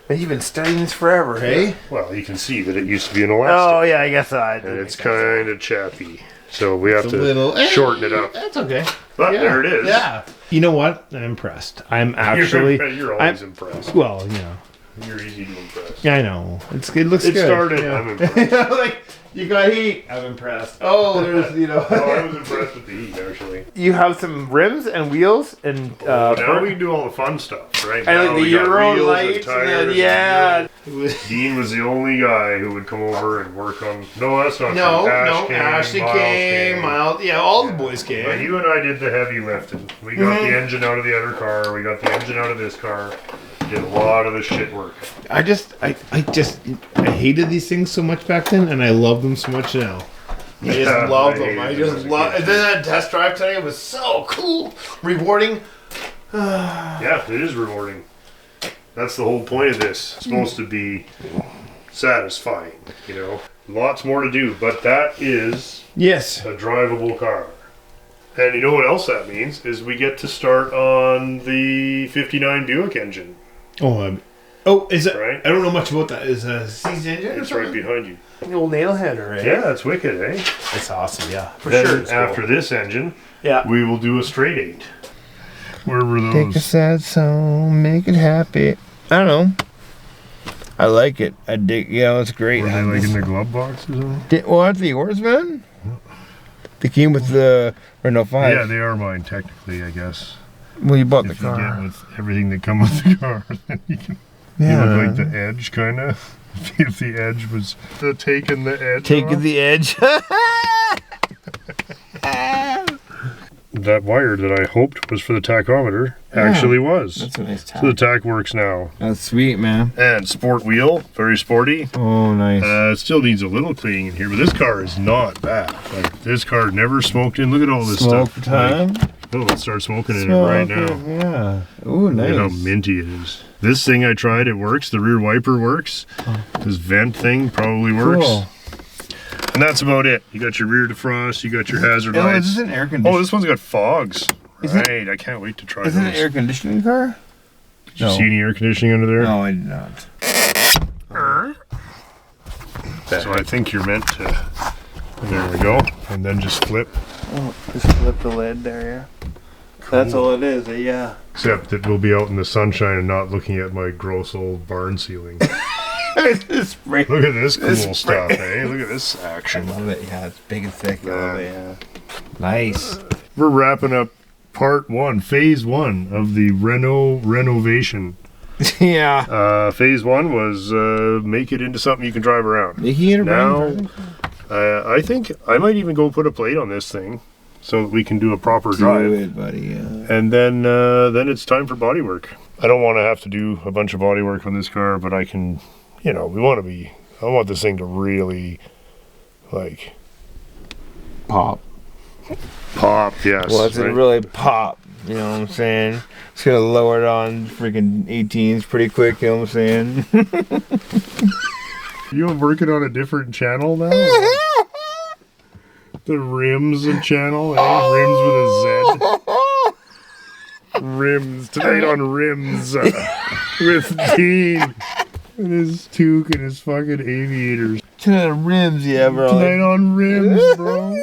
Speaker 2: And you've been studying this forever, hey?
Speaker 3: Well, you can see that it used to be an elastic.
Speaker 2: Oh, yeah, I guess I did.
Speaker 3: And it's kind of chappy. So we have to shorten it up.
Speaker 2: That's okay.
Speaker 3: But there it is.
Speaker 2: Yeah. You know what? I'm impressed. I'm actually.
Speaker 3: You're always impressed.
Speaker 2: Well, you know.
Speaker 3: You're easy to impress.
Speaker 2: I know. It looks good.
Speaker 3: It started.
Speaker 2: Yeah.
Speaker 3: I'm impressed.
Speaker 2: Like, you got heat. I'm impressed. Oh, there's,
Speaker 3: I was impressed with the heat, actually.
Speaker 2: You have some rims and wheels and.
Speaker 3: Now we can do all the fun stuff, right?
Speaker 2: And
Speaker 3: now
Speaker 2: the
Speaker 3: we got
Speaker 2: Euro
Speaker 3: wheels and
Speaker 2: lights.
Speaker 3: tires
Speaker 2: And
Speaker 3: Dean was the only guy who would come over and work on. No, that's not
Speaker 2: No,
Speaker 3: true.
Speaker 2: Ashley
Speaker 3: Miles
Speaker 2: came. Miles, yeah, all the boys came.
Speaker 3: But you and I did the heavy lifting. We got the engine out of the other car. We got the engine out of this car. Did a lot of the shit work.
Speaker 2: I hated these things so much back then, and I love them so much now. I just love them. I just love. And then that test drive today was so cool, rewarding.
Speaker 3: Yeah, it is rewarding. That's the whole point of this. It's supposed to be satisfying, Lots more to do, but that is a drivable car. And you know what else that means? Is we get to start on the 59 Buick engine.
Speaker 2: Is it? Right? I don't know much about that. Is a seized engine?
Speaker 3: It's right behind you.
Speaker 2: The old nail header, right?
Speaker 3: Yeah, it's wicked, eh?
Speaker 2: It's awesome, yeah. For
Speaker 3: then
Speaker 2: sure.
Speaker 3: After this engine, we will do a straight 8. Where were those?
Speaker 2: Take a sad song, make it happy. I don't know. I like it. I dig. It's great.
Speaker 3: Were they like in the glove box or something?
Speaker 2: Aren't they yours, man? They came with the Renault 5.
Speaker 3: Yeah, they are mine technically, I guess.
Speaker 2: Well, you bought the
Speaker 3: If
Speaker 2: car.
Speaker 3: you get with everything that comes with the car, then you can. You look like the edge, kind of. If the edge was taking the edge.
Speaker 2: Taking the edge.
Speaker 3: That wire that I hoped was for the tachometer actually was.
Speaker 2: That's a nice tack.
Speaker 3: So the tack works now.
Speaker 2: That's sweet, man.
Speaker 3: And sport wheel, very sporty.
Speaker 2: Oh, nice.
Speaker 3: It still needs a little cleaning in here, but this car is not bad. Like, this car never smoked in. Look at all this
Speaker 2: Smoke
Speaker 3: stuff.
Speaker 2: time.
Speaker 3: Let's start smoking in it right now.
Speaker 2: Yeah. Oh, nice.
Speaker 3: Look at how minty it is. This thing I tried, it works. The rear wiper works. This vent thing probably works.
Speaker 2: Cool.
Speaker 3: And that's about it. You got your rear defrost, you got your hazard lights.
Speaker 2: Is this an air conditioner?
Speaker 3: Oh, this one's got fogs. Right, I can't wait to try
Speaker 2: Is
Speaker 3: those.
Speaker 2: it an air conditioning car?
Speaker 3: Did you see any air conditioning under there?
Speaker 2: No, I did not.
Speaker 3: So I think you're meant to. There we go. And then just flip.
Speaker 2: Oh, just flip the lid there, yeah. Cool. That's all it is, yeah.
Speaker 3: Except that we'll be out in the sunshine and not looking at my gross old barn ceiling. Look at this cool stuff, eh? Look at this action.
Speaker 2: I love it, yeah. It's big and thick. I love it, yeah. Nice.
Speaker 3: We're wrapping up part 1, phase 1 of the Renault renovation.
Speaker 2: Yeah.
Speaker 3: Phase 1 was make it into something you can drive around.
Speaker 2: Making it
Speaker 3: around. Now, I think I might even go put a plate on this thing so that we can do a proper drive.
Speaker 2: Do it, buddy, yeah.
Speaker 3: And then it's time for body work. I don't want to have to do a bunch of body work on this car, but I can, I want this thing to really, like...
Speaker 2: Pop.
Speaker 3: Pop, yes.
Speaker 2: Well, it's gonna
Speaker 3: right?
Speaker 2: really pop. You know what I'm saying? It's gonna lower it on freaking 18s pretty quick. You know what I'm saying?
Speaker 3: You working on a different channel now? The rims and channel, eh? Rims with a Z. Rims tonight on rims with Dean and his toque and his fucking aviators.
Speaker 2: Tonight on rims, yeah, bro.
Speaker 3: Tonight on rims, bro.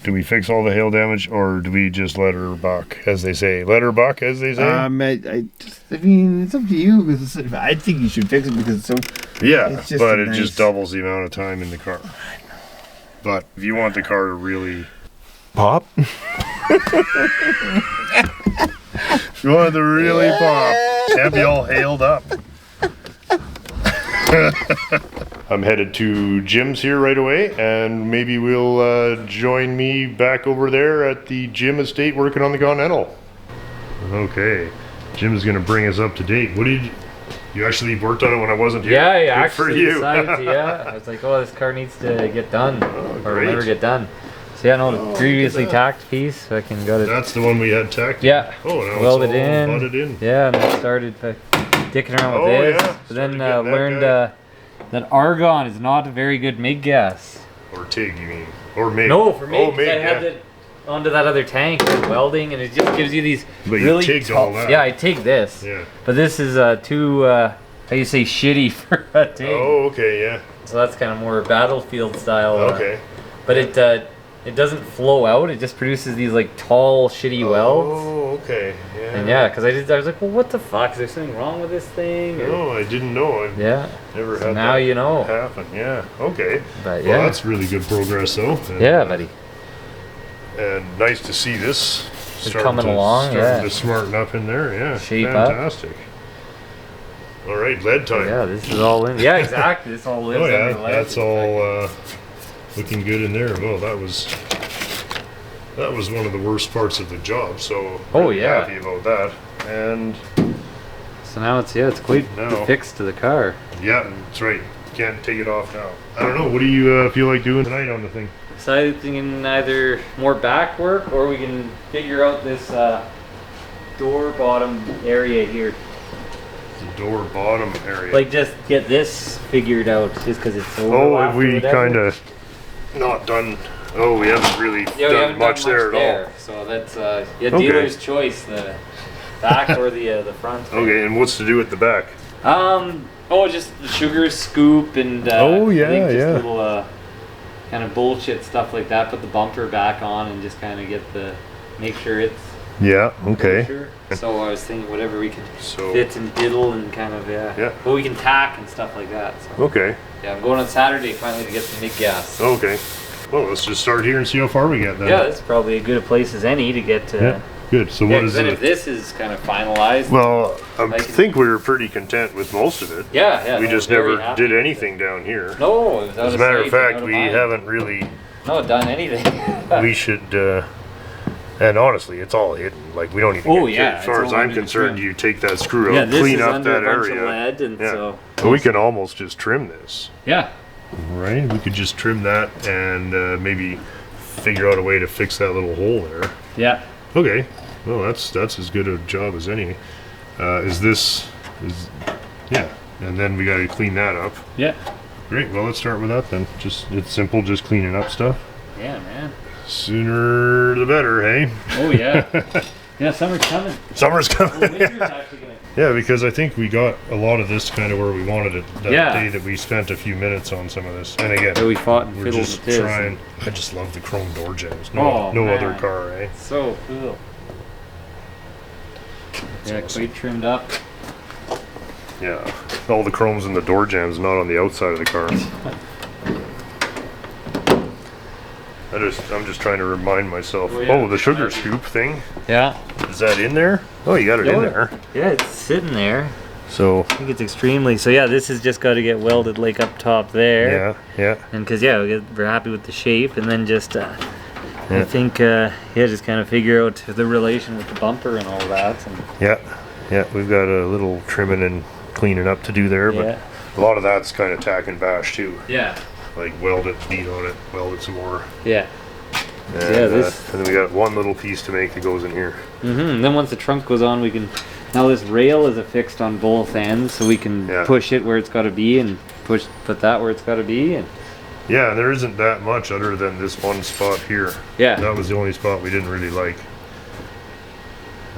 Speaker 3: Do we fix all the hail damage, or do we just let her buck, as they say? Let her buck, as they say?
Speaker 2: I mean, it's up to you. Because I think you should fix it because it's so.
Speaker 3: Yeah,
Speaker 2: it's just
Speaker 3: but it
Speaker 2: nice.
Speaker 3: just doubles the amount of time in the car. But if you want the car to really
Speaker 2: Pop?
Speaker 3: if you want it to really pop, have you all hailed up. I'm headed to Jim's here right away, and maybe we'll join me back over there at the Jim estate working on the Continental. Okay, Jim's gonna bring us up to date. What did you actually worked on it when I wasn't here?
Speaker 4: Yeah, I
Speaker 3: Good
Speaker 4: actually
Speaker 3: for you.
Speaker 4: decided to, yeah. I was like, oh, this car needs to get done, or
Speaker 3: great.
Speaker 4: never get done. So yeah, no, the previously tacked piece, so I can go to,
Speaker 3: That's the one we had tacked.
Speaker 4: yeah,
Speaker 3: Oh, now
Speaker 4: welded
Speaker 3: it's all
Speaker 4: in.
Speaker 3: butted in.
Speaker 4: Yeah, and then started dicking around with
Speaker 3: Oh,
Speaker 4: this.
Speaker 3: yeah.
Speaker 4: But then
Speaker 3: Started getting that
Speaker 4: learned
Speaker 3: guy.
Speaker 4: that argon is not a very good MIG gas.
Speaker 3: Or TIG, you mean? Or MIG?
Speaker 4: No, for MIG,
Speaker 3: Oh,
Speaker 4: 'cause
Speaker 3: MIG,
Speaker 4: I had
Speaker 3: yeah.
Speaker 4: it onto that other tank and welding, and it just gives you these
Speaker 3: But you
Speaker 4: really
Speaker 3: TIGged all that.
Speaker 4: Yeah, I TIG this.
Speaker 3: Yeah.
Speaker 4: But this is too, how you say, shitty for a TIG.
Speaker 3: Oh, okay, yeah.
Speaker 4: So that's kind of more battlefield style.
Speaker 3: Okay.
Speaker 4: But it doesn't flow out. It just produces these like tall, shitty welds.
Speaker 3: Oh, okay. Yeah.
Speaker 4: And yeah, because I was like, well, what the fuck? Is there something wrong with this thing? Or-
Speaker 3: No, I didn't know. I
Speaker 4: Yeah.
Speaker 3: never
Speaker 4: So
Speaker 3: had
Speaker 4: now
Speaker 3: that
Speaker 4: you know.
Speaker 3: happen. Yeah. Okay.
Speaker 4: But
Speaker 3: Well,
Speaker 4: yeah.
Speaker 3: that's really good progress, though. And,
Speaker 4: Yeah, buddy.
Speaker 3: And nice to see this
Speaker 4: coming along,
Speaker 3: starting
Speaker 4: yeah.
Speaker 3: to smarten up in there. Yeah.
Speaker 4: Shape up.
Speaker 3: Fantastic. All right, lead time.
Speaker 4: Yeah, this is all in. Yeah, exactly. This all lives
Speaker 3: Oh yeah,
Speaker 4: under lead.
Speaker 3: that's all looking good in there. Well, that was one of the worst parts of the job. So
Speaker 4: Oh,
Speaker 3: really
Speaker 4: yeah.
Speaker 3: happy about that. And
Speaker 4: So now it's quite
Speaker 3: Now-
Speaker 4: fixed to the car.
Speaker 3: yeah, that's right. Can't take it off now. I don't know. What do you feel like doing tonight on the thing?
Speaker 4: So I think in either more back work or we can figure out this door bottom area here.
Speaker 3: The door bottom area.
Speaker 4: Like just get this figured out just because it's so.
Speaker 3: oh, have we kind of not done? Oh, we haven't really
Speaker 4: Yeah, we
Speaker 3: done
Speaker 4: haven't
Speaker 3: much
Speaker 4: done
Speaker 3: there at all.
Speaker 4: So that's yeah,
Speaker 3: Okay.
Speaker 4: dealer's choice, the back or the front.
Speaker 3: Okay, and what's to do with the back?
Speaker 4: Oh, just the sugar scoop and
Speaker 3: Oh,
Speaker 4: I
Speaker 3: yeah,
Speaker 4: think just
Speaker 3: yeah.
Speaker 4: little kind of bullshit stuff like that. Put the bumper back on and just kind of make sure it's
Speaker 3: Yeah. Okay.
Speaker 4: kosher. So I was thinking whatever we can
Speaker 3: So.
Speaker 4: fit and diddle and kind of
Speaker 3: Yeah.
Speaker 4: but we can tack and stuff like that. So
Speaker 3: Okay.
Speaker 4: yeah, I'm going on Saturday finally to get some MIG gas.
Speaker 3: Okay. Well, let's just start here and see how far we get then.
Speaker 4: Yeah, this is probably as good a place as any to get to.
Speaker 3: Yeah. Good. So
Speaker 4: Yeah,
Speaker 3: what
Speaker 4: 'cause
Speaker 3: is
Speaker 4: then
Speaker 3: it?
Speaker 4: if this is kind of finalized,
Speaker 3: Well, I
Speaker 4: Like-
Speaker 3: think we were pretty content with most of it.
Speaker 4: yeah,
Speaker 3: We
Speaker 4: no,
Speaker 3: just
Speaker 4: very
Speaker 3: never
Speaker 4: happy
Speaker 3: did
Speaker 4: with
Speaker 3: anything down here.
Speaker 4: it. No, it was out
Speaker 3: As a
Speaker 4: of
Speaker 3: matter of
Speaker 4: sight and
Speaker 3: fact,
Speaker 4: out of
Speaker 3: we
Speaker 4: mind.
Speaker 3: haven't really.
Speaker 4: not done anything.
Speaker 3: We should. And honestly, it's all hidden. Like we don't even.
Speaker 4: Oh,
Speaker 3: get-
Speaker 4: yeah,
Speaker 3: As far
Speaker 4: it's
Speaker 3: as
Speaker 4: all
Speaker 3: I'm
Speaker 4: under the
Speaker 3: concerned,
Speaker 4: trim.
Speaker 3: you take that screw
Speaker 4: Yeah,
Speaker 3: out,
Speaker 4: this
Speaker 3: clean
Speaker 4: is
Speaker 3: up
Speaker 4: under
Speaker 3: that
Speaker 4: a bunch
Speaker 3: area.
Speaker 4: of lead, and
Speaker 3: Yeah.
Speaker 4: so
Speaker 3: But we can almost just trim this.
Speaker 4: yeah,
Speaker 3: Right? We could just trim that and maybe figure out a way to fix that little hole there.
Speaker 4: yeah.
Speaker 3: Okay. Well, that's as good a job as any. Yeah. And then we got to clean that up.
Speaker 4: Yeah.
Speaker 3: Great. Well, let's start with that then. It's simple, just cleaning up stuff.
Speaker 4: Yeah, man.
Speaker 3: Sooner the better, hey?
Speaker 4: Oh yeah. Yeah, summer's coming.
Speaker 3: Summer's
Speaker 4: Well,
Speaker 3: coming.
Speaker 4: winter's actually gonna.
Speaker 3: Yeah, because I think we got a lot of this kind of where we wanted it that
Speaker 4: Yeah.
Speaker 3: day that we spent a few minutes on some of this. And again,
Speaker 4: So we fought and
Speaker 3: we're
Speaker 4: fiddled
Speaker 3: just
Speaker 4: with this.
Speaker 3: trying. I just love the chrome door jambs. No,
Speaker 4: Oh,
Speaker 3: no
Speaker 4: man.
Speaker 3: other car, eh?
Speaker 4: So cool. Yeah,
Speaker 3: awesome.
Speaker 4: quite trimmed up.
Speaker 3: Yeah. All the chrome's in the door jambs, not on the outside of the car. I'm just trying to remind myself.
Speaker 4: Oh, yeah.
Speaker 3: Oh, the sugar scoop thing.
Speaker 4: Yeah.
Speaker 3: Is that in there? Oh, you got it in there.
Speaker 4: Yeah, it's sitting there.
Speaker 3: So,
Speaker 4: I think it's extremely. So yeah, this has just got to get welded like up top there.
Speaker 3: yeah, yeah.
Speaker 4: And because we're happy with the shape, and then just I
Speaker 3: Yeah.
Speaker 4: think just kind of figure out the relation with the bumper and all that. And
Speaker 3: Yeah, yeah, we've got a little trimming and cleaning up to do there, but
Speaker 4: yeah.
Speaker 3: a lot of that's kind of tack and bash too.
Speaker 4: Yeah.
Speaker 3: like weld it, beat on it, weld it some more.
Speaker 4: Yeah.
Speaker 3: And,
Speaker 4: Yeah, this-
Speaker 3: and then we got one little piece to make that goes in here.
Speaker 4: And then once the trunk goes on, we can. Now this rail is affixed on both ends, so we can push it where it's got to be and put that where it's got to be. And
Speaker 3: Yeah, there isn't that much other than this one spot here.
Speaker 4: yeah,
Speaker 3: That was the only spot we didn't really like.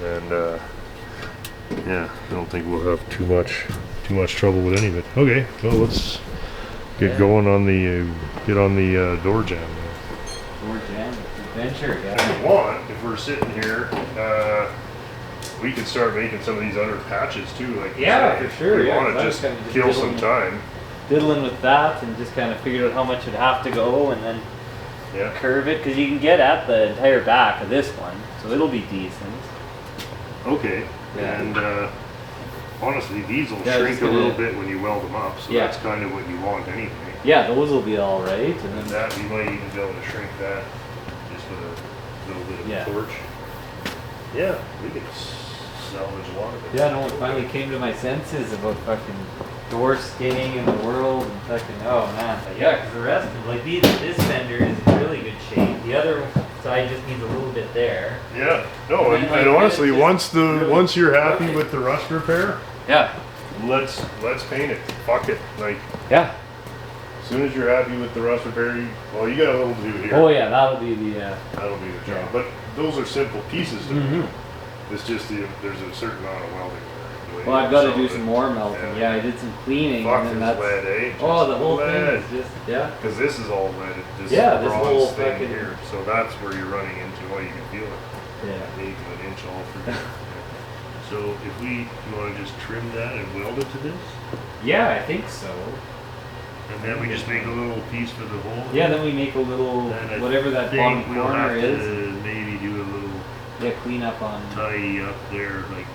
Speaker 3: And yeah, I don't think we'll have too much trouble with any of it. Okay, well let's get going on the door jamb now.
Speaker 4: door jam adventure.
Speaker 3: If you want, if we're sitting here, we could start making some of these other patches too. Like you
Speaker 4: Yeah,
Speaker 3: say,
Speaker 4: for sure.
Speaker 3: We
Speaker 4: Yeah,
Speaker 3: want to just kill some time.
Speaker 4: Diddling with that and just kind of figured out how much it'd have to go and then
Speaker 3: Yeah.
Speaker 4: curve it because you can get at the entire back of this one, so it'll be decent.
Speaker 3: Okay.
Speaker 4: Yeah.
Speaker 3: And honestly, these will
Speaker 4: Yeah,
Speaker 3: shrink
Speaker 4: just
Speaker 3: a little
Speaker 4: gonna-
Speaker 3: bit when you weld them up. So
Speaker 4: Yeah.
Speaker 3: that's kind of what you want anyway.
Speaker 4: Yeah, those will be all right. And
Speaker 3: And
Speaker 4: then
Speaker 3: that, you might even be able to shrink that just with a little bit of
Speaker 4: Yeah.
Speaker 3: torch. Yeah, we could salvage a lot of it.
Speaker 4: yeah, no one finally came to my senses about fucking door skinning in the world and fucking oh man. But yeah, because the rest of like this fender is in really good shape. The other side just needs a little bit there.
Speaker 3: Yeah. No,
Speaker 4: And
Speaker 3: and,
Speaker 4: then,
Speaker 3: and
Speaker 4: like,
Speaker 3: honestly,
Speaker 4: it's just
Speaker 3: once
Speaker 4: really
Speaker 3: you're happy
Speaker 4: perfect.
Speaker 3: with the rust repair,
Speaker 4: Yeah,
Speaker 3: let's paint it. Fuck it. Like
Speaker 4: yeah.
Speaker 3: as soon as you're happy with the rust repair, well, you got a little to do here.
Speaker 4: Oh yeah, that'll be the.
Speaker 3: That'll be the job.
Speaker 4: Yeah.
Speaker 3: But those are simple pieces to
Speaker 4: Mhm.
Speaker 3: do. It's just there's a certain amount of welding there. the way
Speaker 4: Well, I've
Speaker 3: you
Speaker 4: got to
Speaker 3: sell
Speaker 4: do
Speaker 3: it.
Speaker 4: some more melting. Yeah, I did some cleaning
Speaker 3: Fuck,
Speaker 4: and then
Speaker 3: it's
Speaker 4: that's.
Speaker 3: lead, eh?
Speaker 4: Oh, the
Speaker 3: Just
Speaker 4: whole
Speaker 3: lead.
Speaker 4: thing is just yeah.
Speaker 3: Because this is all leaded. This
Speaker 4: Yeah, this
Speaker 3: bronze
Speaker 4: whole
Speaker 3: thing
Speaker 4: fucking-
Speaker 3: here. So that's where you're running into. Well, you can feel it.
Speaker 4: Yeah.
Speaker 3: Maybe an inch all through there. So if you want to just trim that and weld it to this,
Speaker 4: Yeah, I think so.
Speaker 3: and then we just make a little piece for the hole.
Speaker 4: Yeah, then we make a little
Speaker 3: Then I
Speaker 4: whatever that
Speaker 3: think
Speaker 4: bottom
Speaker 3: we'll
Speaker 4: corner
Speaker 3: have
Speaker 4: is.
Speaker 3: to maybe do a little
Speaker 4: Yeah, clean up on.
Speaker 3: tie up there, like.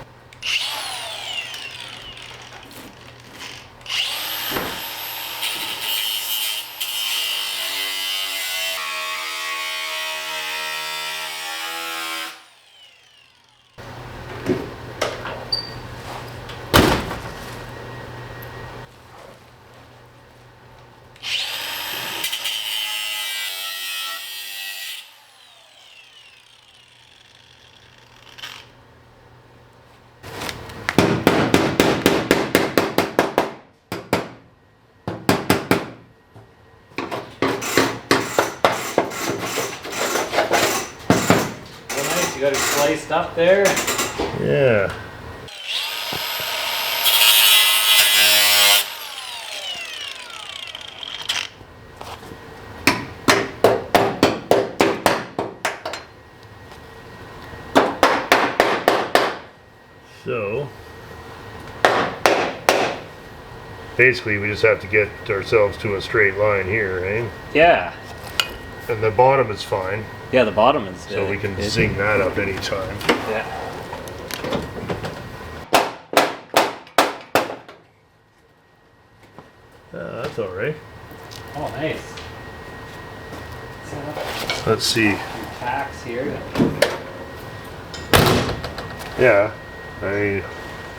Speaker 4: Oh, nice. You got it sliced up there.
Speaker 3: Yeah. So basically we just have to get ourselves to a straight line here, eh?
Speaker 4: Yeah.
Speaker 3: And the bottom is fine,
Speaker 4: Yeah, the bottom is.
Speaker 3: so we can
Speaker 4: good.
Speaker 3: zing that up anytime.
Speaker 4: Yeah.
Speaker 3: That's all right.
Speaker 4: Oh, nice. Set up
Speaker 3: Let's see.
Speaker 4: your tacks here.
Speaker 3: Yeah, I mean,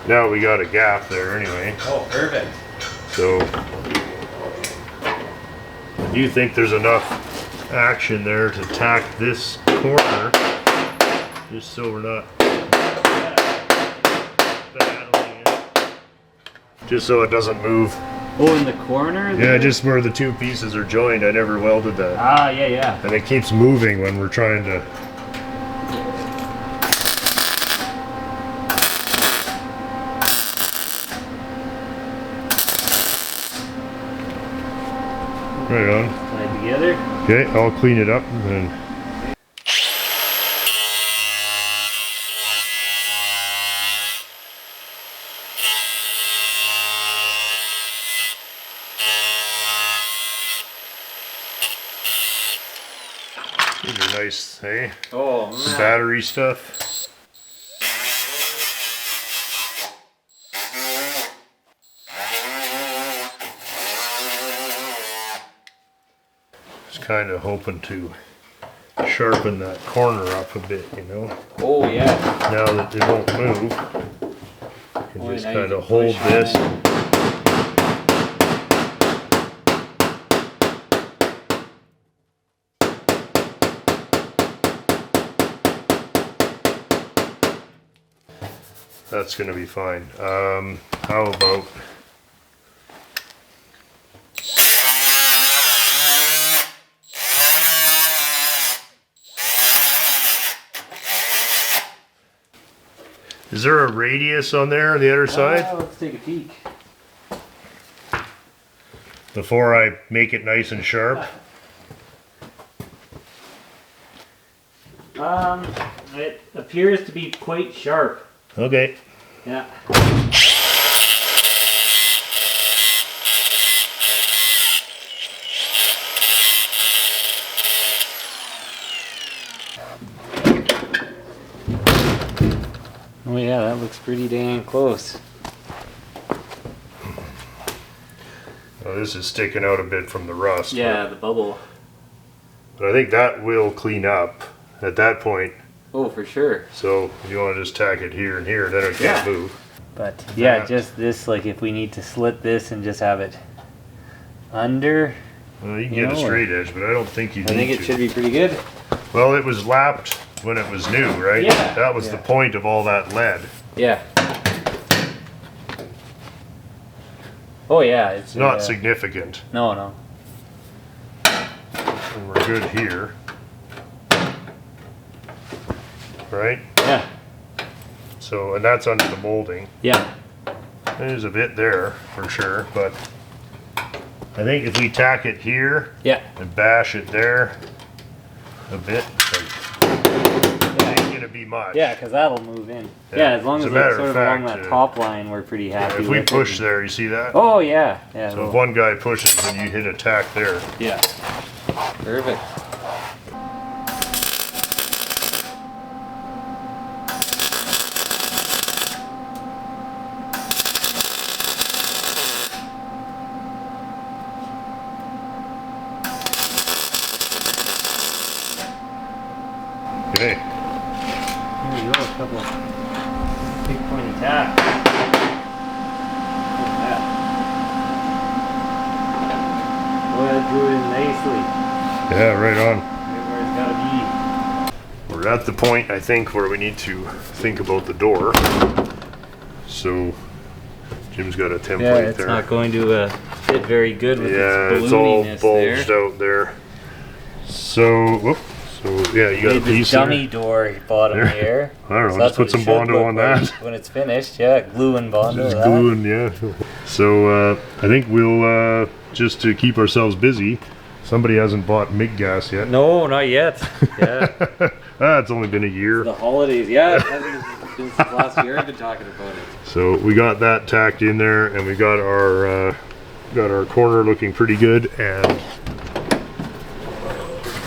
Speaker 3: now we got a gap there anyway.
Speaker 4: Oh, perfect.
Speaker 3: So, do you think there's enough action there to tack this corner, just so we're not battling it, just so it doesn't move?
Speaker 4: Oh, in the corner?
Speaker 3: Yeah,
Speaker 4: there?
Speaker 3: just where the two pieces are joined. I never welded that,
Speaker 4: Ah, yeah, yeah.
Speaker 3: and it keeps moving when we're trying to. Right on.
Speaker 4: Tied together.
Speaker 3: Okay, I'll clean it up and then. These are nice, hey?
Speaker 4: Oh, man.
Speaker 3: Battery stuff. Just kind of hoping to sharpen that corner up a bit, you know?
Speaker 4: Oh, yeah.
Speaker 3: Now that it won't move, you
Speaker 4: Oh,
Speaker 3: just
Speaker 4: now you
Speaker 3: kind
Speaker 4: can
Speaker 3: of hold
Speaker 4: push on
Speaker 3: this.
Speaker 4: it.
Speaker 3: that's gonna be fine. How about is there a radius on there on the other side?
Speaker 4: Let's take a peek.
Speaker 3: Before I make it nice and sharp?
Speaker 4: It appears to be quite sharp.
Speaker 3: Okay.
Speaker 4: Yeah. Oh yeah, that looks pretty dang close.
Speaker 3: Well, this is sticking out a bit from the rust.
Speaker 4: Yeah, the bubble.
Speaker 3: But I think that will clean up at that point.
Speaker 4: Oh, for sure.
Speaker 3: So if you want to just tack it here and here, then it can't move.
Speaker 4: But yeah,
Speaker 3: That-
Speaker 4: just this, like if we need to slit this and just have it under,
Speaker 3: Well, you can
Speaker 4: You
Speaker 3: get a
Speaker 4: know,
Speaker 3: straight edge, but I don't think you
Speaker 4: I
Speaker 3: need
Speaker 4: think it
Speaker 3: to.
Speaker 4: should be pretty good.
Speaker 3: Well, it was lapped when it was new, right?
Speaker 4: Yeah.
Speaker 3: That was
Speaker 4: Yeah.
Speaker 3: the point of all that lead.
Speaker 4: Yeah. Oh yeah, it's
Speaker 3: Not significant.
Speaker 4: No, no.
Speaker 3: And we're good here. Right?
Speaker 4: Yeah.
Speaker 3: So, and that's under the molding.
Speaker 4: Yeah.
Speaker 3: There's a bit there for sure, but I think if we tack it here
Speaker 4: Yeah.
Speaker 3: and bash it there a bit, it ain't gonna be much.
Speaker 4: Yeah, because that'll move in.
Speaker 3: Yeah.
Speaker 4: Yeah, as long
Speaker 3: As
Speaker 4: as
Speaker 3: a matter
Speaker 4: it's sort
Speaker 3: of
Speaker 4: of along
Speaker 3: fact,
Speaker 4: that top line, we're pretty happy
Speaker 3: If we
Speaker 4: with
Speaker 3: push
Speaker 4: it.
Speaker 3: there, you see that?
Speaker 4: Oh yeah. Yeah.
Speaker 3: So
Speaker 4: well,
Speaker 3: if one guy pushes, then you hit a tack there.
Speaker 4: yeah. Perfect.
Speaker 3: Okay.
Speaker 4: Here we go, a couple of big pointy tacks. Look at that. Boy, that drew in nicely.
Speaker 3: Yeah, right on.
Speaker 4: Right where it's gotta be.
Speaker 3: We're at the point, I think, where we need to think about the door. So, Jim's got a template
Speaker 4: Yeah, it's
Speaker 3: there.
Speaker 4: not going to fit very good with
Speaker 3: Yeah,
Speaker 4: its
Speaker 3: it's all
Speaker 4: ballooniness
Speaker 3: bulged
Speaker 4: there.
Speaker 3: out there. So, whoop. So, yeah, you got a
Speaker 4: Made
Speaker 3: piece
Speaker 4: this
Speaker 3: there.
Speaker 4: dummy door bottom
Speaker 3: There.
Speaker 4: here.
Speaker 3: I don't know,
Speaker 4: So
Speaker 3: just
Speaker 4: that's
Speaker 3: put
Speaker 4: what
Speaker 3: some
Speaker 4: it should
Speaker 3: Bondo
Speaker 4: look
Speaker 3: on
Speaker 4: like
Speaker 3: that.
Speaker 4: when it's finished. Yeah, glue and Bondo.
Speaker 3: Just
Speaker 4: that.
Speaker 3: gluing, yeah. So, I think we'll, just to keep ourselves busy, somebody hasn't bought MIG gas yet.
Speaker 4: No, not yet. Yeah.
Speaker 3: It's only been a year.
Speaker 4: The holidays. Yeah, it hasn't been since last year I've been talking about it.
Speaker 3: So we got that tacked in there, and we got our corner looking pretty good, and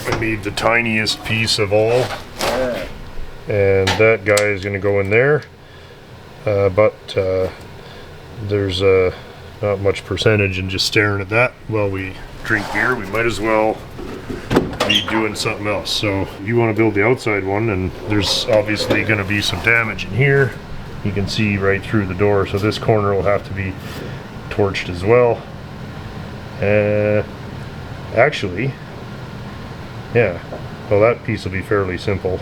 Speaker 3: I made the tiniest piece of all,
Speaker 4: Yeah.
Speaker 3: and that guy is going to go in there, but there's not much percentage in just staring at that while we drink beer. We might as well be doing something else. So you want to build the outside one, and there's obviously going to be some damage in here. You can see right through the door, so this corner will have to be torched as well. Actually, yeah, well, that piece will be fairly simple.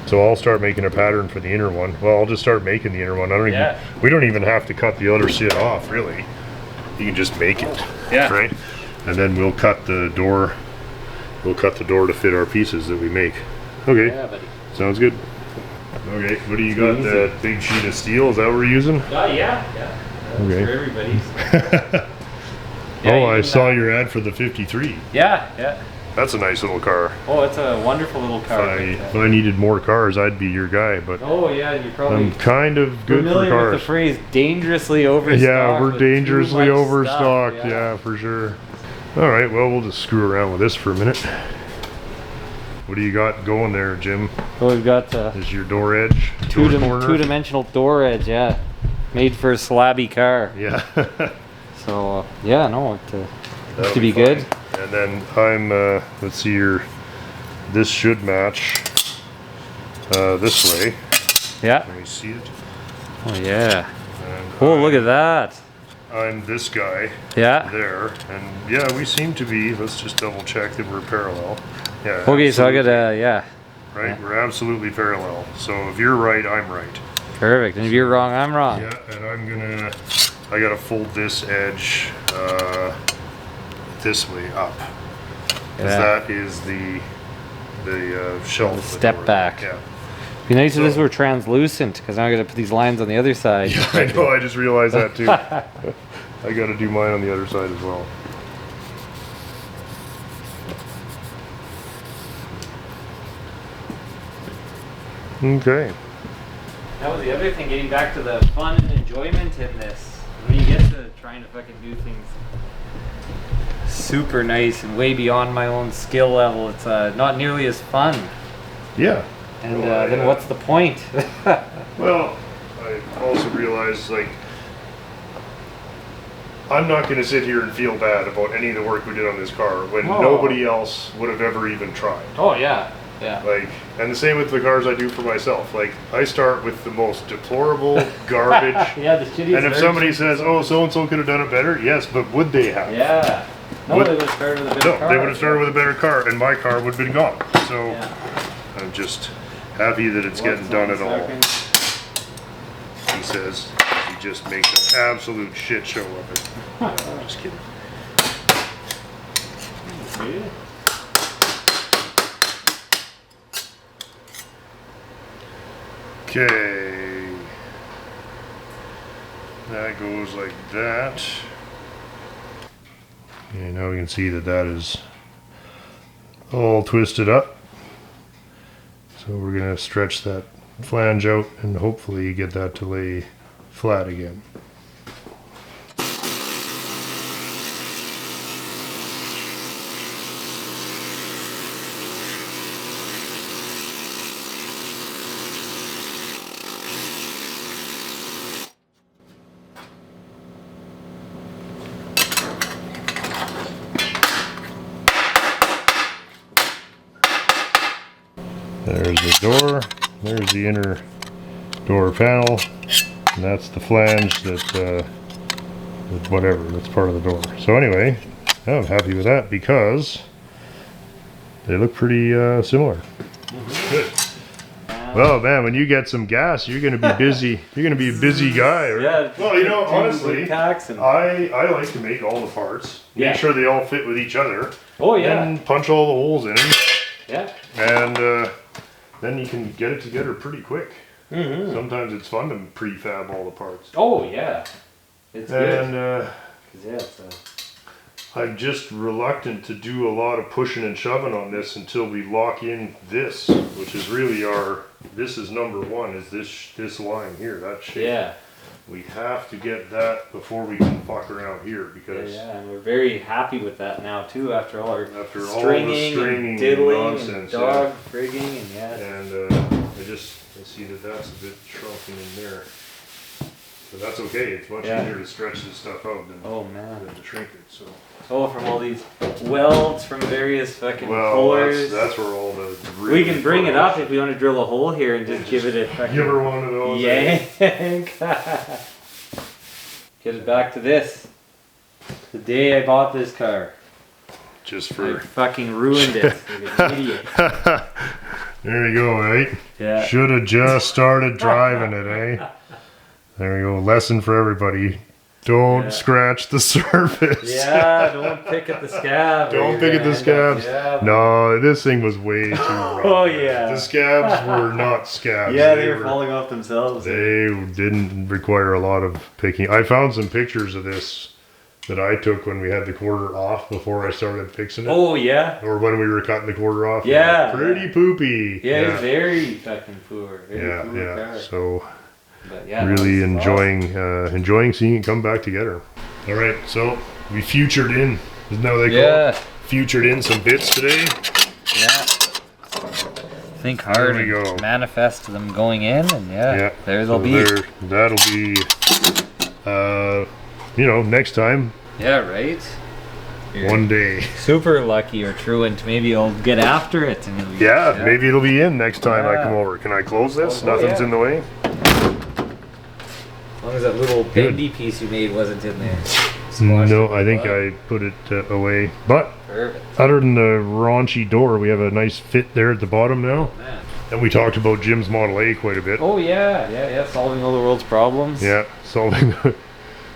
Speaker 3: So I'll start making a pattern for the inner one. Well, I'll just start making the inner one. We don't even have to cut the other shit off, really. You can just make it.
Speaker 4: Yeah.
Speaker 3: Right? And then we'll cut the door. We'll cut the door to fit our pieces that we make. Okay.
Speaker 4: Yeah, buddy.
Speaker 3: Sounds good. Okay, what do you got? The big sheet of steel? Is that what we're using?
Speaker 4: Yeah.
Speaker 3: Okay.
Speaker 4: For everybody's.
Speaker 3: Oh, I saw your ad for the 53.
Speaker 4: Yeah.
Speaker 3: That's a nice little car.
Speaker 4: Oh, it's a wonderful little car.
Speaker 3: If I needed more cars, I'd be your guy, but
Speaker 4: Oh yeah, you're probably
Speaker 3: I'm kind of good for
Speaker 4: familiar with
Speaker 3: cars.
Speaker 4: the phrase dangerously overstocked.
Speaker 3: Yeah, we're
Speaker 4: with too
Speaker 3: dangerously
Speaker 4: much
Speaker 3: overstocked.
Speaker 4: stuff,
Speaker 3: Yeah, for sure. All right, well, we'll just screw around with this for a minute. What do you got going there, Jim?
Speaker 4: So we've got
Speaker 3: Is your door edge? Door corner?
Speaker 4: two-dimensional door edge, yeah. Made for a slabby car.
Speaker 3: Yeah.
Speaker 4: So, yeah, no, it
Speaker 3: That'll
Speaker 4: to be
Speaker 3: fine.
Speaker 4: good.
Speaker 3: And then I'm, let's see here, this should match this way.
Speaker 4: Yeah.
Speaker 3: Let me see it.
Speaker 4: Oh, yeah.
Speaker 3: And
Speaker 4: Oh, look at that.
Speaker 3: I'm this guy
Speaker 4: Yeah.
Speaker 3: there. And yeah, we seem to be, let's just double check that we're parallel. Yeah.
Speaker 4: Okay, so I
Speaker 3: absolutely.
Speaker 4: got yeah.
Speaker 3: Right, we're absolutely parallel. So if you're right, I'm right.
Speaker 4: Perfect. And if you're wrong, I'm wrong.
Speaker 3: Yeah, and I gotta fold this edge this way up. Because that is the shelf.
Speaker 4: The step back.
Speaker 3: Yeah.
Speaker 4: Be nice if this were translucent, because now I gotta put these lines on the other side.
Speaker 3: Yeah, I know, I just realized that too. I gotta do mine on the other side as well. Okay.
Speaker 4: That was the other thing, getting back to the fun and enjoyment in this. When you get to trying to fucking do things super nice and way beyond my own skill level, it's not nearly as fun.
Speaker 3: Yeah.
Speaker 4: And then what's the point?
Speaker 3: Well, I also realized, like, I'm not going to sit here and feel bad about any of the work we did on this car when nobody else would have ever even tried.
Speaker 4: Oh, yeah. Yeah.
Speaker 3: Like, and the same with the cars I do for myself. Like, I start with the most deplorable garbage.
Speaker 4: Yeah, the shittiest.
Speaker 3: And if somebody says, "Oh, so and so could have done it better," yes, but would they have?
Speaker 4: Yeah. No, they would have started with a better car.
Speaker 3: They would have started with a better car, and my car would have been gone. So
Speaker 4: Yeah.
Speaker 3: I'm just happy that it's getting done at all. He says he just makes an absolute shit show of it. No, I'm just kidding. Okay, that goes like that. And now we can see that that is all twisted up. So we're going to stretch that flange out and hopefully get that to lay flat again. There's the door, there's the inner door panel, and that's the flange that, whatever, that's part of the door. So anyway, I'm happy with that because they look pretty similar. Good. Well, man, when you get some gas, you're going to be busy. You're going to be a busy guy. Right?
Speaker 4: Yeah.
Speaker 3: Well, you know, honestly,
Speaker 4: and...
Speaker 3: I like to make all the parts, make sure they all fit with each other.
Speaker 4: Oh, yeah.
Speaker 3: And punch all the holes in them.
Speaker 4: Yeah.
Speaker 3: And then you can get it together pretty quick.
Speaker 4: Mm-hmm.
Speaker 3: Sometimes it's fun to prefab all the parts.
Speaker 4: Oh, yeah. It's good.
Speaker 3: And
Speaker 4: Yeah, it's
Speaker 3: I'm just reluctant to do a lot of pushing and shoving on this until we lock in this, which is really this is number one, is this line here, that shape.
Speaker 4: Yeah.
Speaker 3: We have to get that before we can fuck around here, because
Speaker 4: Yeah, and we're very happy with that now too, after all our
Speaker 3: stringing
Speaker 4: and diddling
Speaker 3: nonsense,
Speaker 4: and dog frigging and
Speaker 3: And I see that that's a bit shrunken in there. But that's okay, it's much easier to stretch this stuff out than to shrink it. So.
Speaker 4: Oh, from all these welds from various fucking pullers.
Speaker 3: That's where all the
Speaker 4: we can bring it up if we want to drill a hole here and just give it a fucking
Speaker 3: give her one of those.
Speaker 4: yank. Get it back to this. The day I bought this car.
Speaker 3: Just for
Speaker 4: I fucking ruined it. Like an idiot.
Speaker 3: There you go, right?
Speaker 4: Yeah.
Speaker 3: Should have just started driving it, eh? There you go. Lesson for everybody. Don't scratch the surface.
Speaker 4: Yeah, don't pick at the scab.
Speaker 3: Don't pick at the scabs. No, this thing was way too rough.
Speaker 4: Oh, yeah.
Speaker 3: The scabs were not scabs.
Speaker 4: Yeah, they were falling off themselves.
Speaker 3: They didn't require a lot of picking. I found some pictures of this that I took when we had the quarter off before I started fixing it.
Speaker 4: Oh, yeah.
Speaker 3: Or when we were cutting the quarter off.
Speaker 4: Yeah.
Speaker 3: Pretty poopy.
Speaker 4: Yeah, very fucking poor.
Speaker 3: Car. So...
Speaker 4: But yeah,
Speaker 3: really enjoying seeing it come back together. All right, so we futured in. Isn't that what they call it? Futured in some bits today.
Speaker 4: Yeah. Think hard.
Speaker 3: There we go.
Speaker 4: Manifest them going in, and there they'll be.
Speaker 3: That'll be, next time.
Speaker 4: Yeah, right.
Speaker 3: One day.
Speaker 4: Super lucky or truant. Maybe I'll get after it. And
Speaker 3: maybe it'll be in next time I come over. Can I close this? Nothing's in the way.
Speaker 4: As long as that little bendy piece you made wasn't in there.
Speaker 3: No, I think I put it away. But
Speaker 4: Perfect.
Speaker 3: other than the raunchy door, we have a nice fit there at the bottom now.
Speaker 4: Man.
Speaker 3: And we talked about Jim's Model A quite a bit.
Speaker 4: Oh yeah, solving all the world's problems.
Speaker 3: Yeah, solving.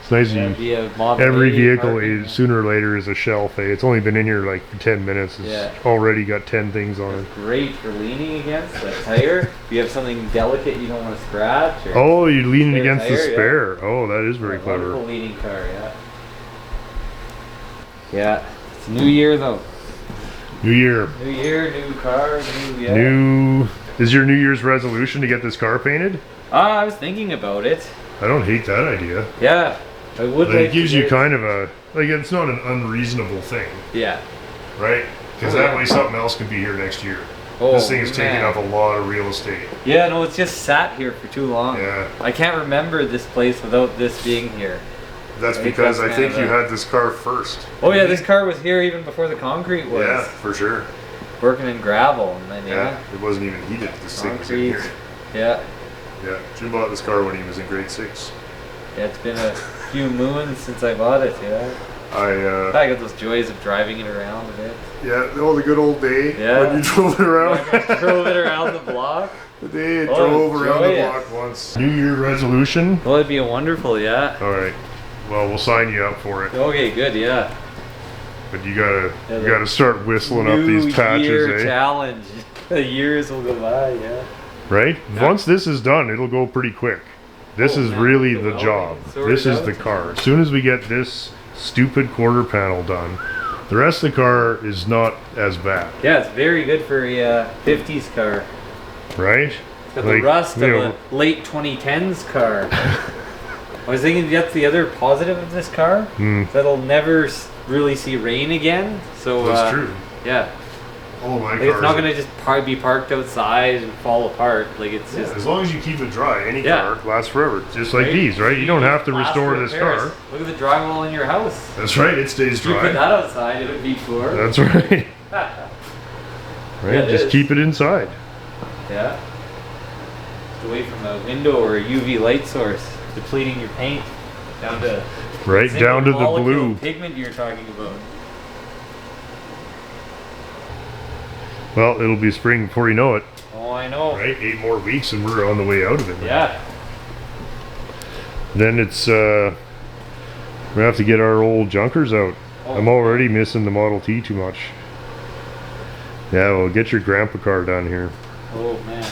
Speaker 3: It's nice.
Speaker 4: Yeah,
Speaker 3: You,
Speaker 4: be a Model
Speaker 3: every
Speaker 4: A
Speaker 3: vehicle
Speaker 4: parking.
Speaker 3: is sooner or later is a shelf. It's only been in here like for 10 minutes. It's
Speaker 4: Yeah.
Speaker 3: already got 10 things on it.
Speaker 4: It's great for leaning against a tire. If you have something delicate you don't want to scratch. Or
Speaker 3: Oh, you're leaning
Speaker 4: spare
Speaker 3: against the
Speaker 4: tire, yeah.
Speaker 3: spare. Oh, that is very
Speaker 4: a
Speaker 3: clever.
Speaker 4: wonderful leaning car, yeah. Yeah, it's a new year though.
Speaker 3: New year.
Speaker 4: New year, new car, new.
Speaker 3: New. Is your New Year's resolution to get this car painted?
Speaker 4: I was thinking about it.
Speaker 3: I don't hate that idea.
Speaker 4: Yeah, I would
Speaker 3: Like,
Speaker 4: like
Speaker 3: it gives
Speaker 4: to
Speaker 3: you
Speaker 4: get-
Speaker 3: kind of a like. It's not an unreasonable thing,
Speaker 4: Yeah.
Speaker 3: right? Because
Speaker 4: Oh,
Speaker 3: that
Speaker 4: yeah.
Speaker 3: way something else can be here next year.
Speaker 4: Oh,
Speaker 3: This thing is taking
Speaker 4: man.
Speaker 3: up a lot of real estate.
Speaker 4: Yeah, no, it's just sat here for too long.
Speaker 3: Yeah.
Speaker 4: I can't remember this place without this being here.
Speaker 3: That's
Speaker 4: I think
Speaker 3: because
Speaker 4: that's
Speaker 3: I
Speaker 4: kind
Speaker 3: think
Speaker 4: of
Speaker 3: you
Speaker 4: a-
Speaker 3: had this car first.
Speaker 4: Oh yeah, this car was here even before the concrete was.
Speaker 3: Yeah, for sure.
Speaker 4: Working in gravel and then
Speaker 3: Yeah, it wasn't even heated. This thing was in
Speaker 4: concrete.
Speaker 3: here.
Speaker 4: Yeah.
Speaker 3: Yeah, Jim bought this car when he was in grade 6.
Speaker 4: Yeah, it's been a few moons since I bought it, yeah. I got those joys of driving it around a bit.
Speaker 3: The good old day
Speaker 4: Yeah.
Speaker 3: when you drove it around.
Speaker 4: I drove it around the block.
Speaker 3: The day it
Speaker 4: Oh,
Speaker 3: drove around the
Speaker 4: joyous.
Speaker 3: block once. New Year resolution.
Speaker 4: Well, it'd be wonderful, yeah.
Speaker 3: All right. Well, we'll sign you up for it.
Speaker 4: Okay, good, yeah.
Speaker 3: But you
Speaker 4: Yeah,
Speaker 3: gotta start whistling up
Speaker 4: New
Speaker 3: these patches,
Speaker 4: year
Speaker 3: eh?
Speaker 4: challenge. The years will go by, yeah.
Speaker 3: Right?
Speaker 4: Yeah.
Speaker 3: Once this is done, it'll go pretty quick. This
Speaker 4: Oh,
Speaker 3: is
Speaker 4: man.
Speaker 3: really
Speaker 4: So
Speaker 3: the
Speaker 4: well,
Speaker 3: job.
Speaker 4: sort
Speaker 3: This
Speaker 4: it
Speaker 3: is
Speaker 4: out.
Speaker 3: the car. As soon as we get this stupid quarter panel done, the rest of the car is not as bad,
Speaker 4: Yeah, it's very good for a 50s car.
Speaker 3: right?
Speaker 4: It's got the rust of a late 2010s car. I was thinking that's the other positive of this car.
Speaker 3: Hmm.
Speaker 4: That'll never really see rain again. So
Speaker 3: That's true.
Speaker 4: Yeah,
Speaker 3: All my
Speaker 4: like, it's
Speaker 3: cars.
Speaker 4: not gonna just be parked outside and fall apart. Like it's
Speaker 3: Yeah,
Speaker 4: just
Speaker 3: as long as you keep it dry, any
Speaker 4: Yeah.
Speaker 3: car lasts forever. Just like
Speaker 4: right?
Speaker 3: these, right? You don't have to
Speaker 4: Plaster
Speaker 3: restore this
Speaker 4: repairs.
Speaker 3: car.
Speaker 4: Look at the drywall in your house.
Speaker 3: That's right. It stays
Speaker 4: If you put
Speaker 3: dry.
Speaker 4: that outside, it would be poor.
Speaker 3: That's right.
Speaker 4: Yeah,
Speaker 3: Right.
Speaker 4: it
Speaker 3: Just
Speaker 4: is.
Speaker 3: keep it inside.
Speaker 4: Yeah. Just away from a window or a UV light source, depleting your paint down to
Speaker 3: Right
Speaker 4: single
Speaker 3: down to the
Speaker 4: molecule
Speaker 3: blue.
Speaker 4: pigment you're talking about.
Speaker 3: Well, it'll be spring before you know it.
Speaker 4: Oh, I know.
Speaker 3: Right? 8 more weeks and we're on the way out of it.
Speaker 4: Yeah.
Speaker 3: Then it's we have to get our old junkers out.
Speaker 4: Oh.
Speaker 3: I'm already missing the Model T too much. Yeah, well, get your grandpa car down here.
Speaker 4: Oh man.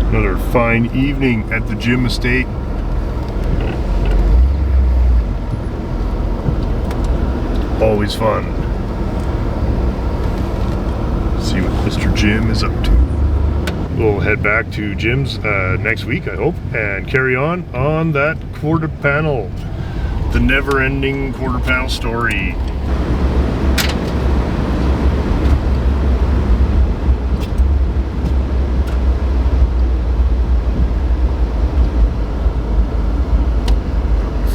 Speaker 3: Another fine evening at the Jim estate. Always fun. See what Mr. Jim is up to. We'll head back to Jim's next week, I hope, and carry on that quarter panel. The never-ending quarter panel story.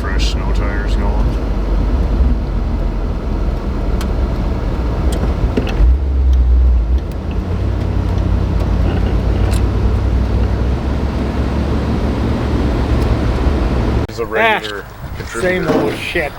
Speaker 3: Fresh snow tires going. Is a regular contributor.
Speaker 2: Same old shit.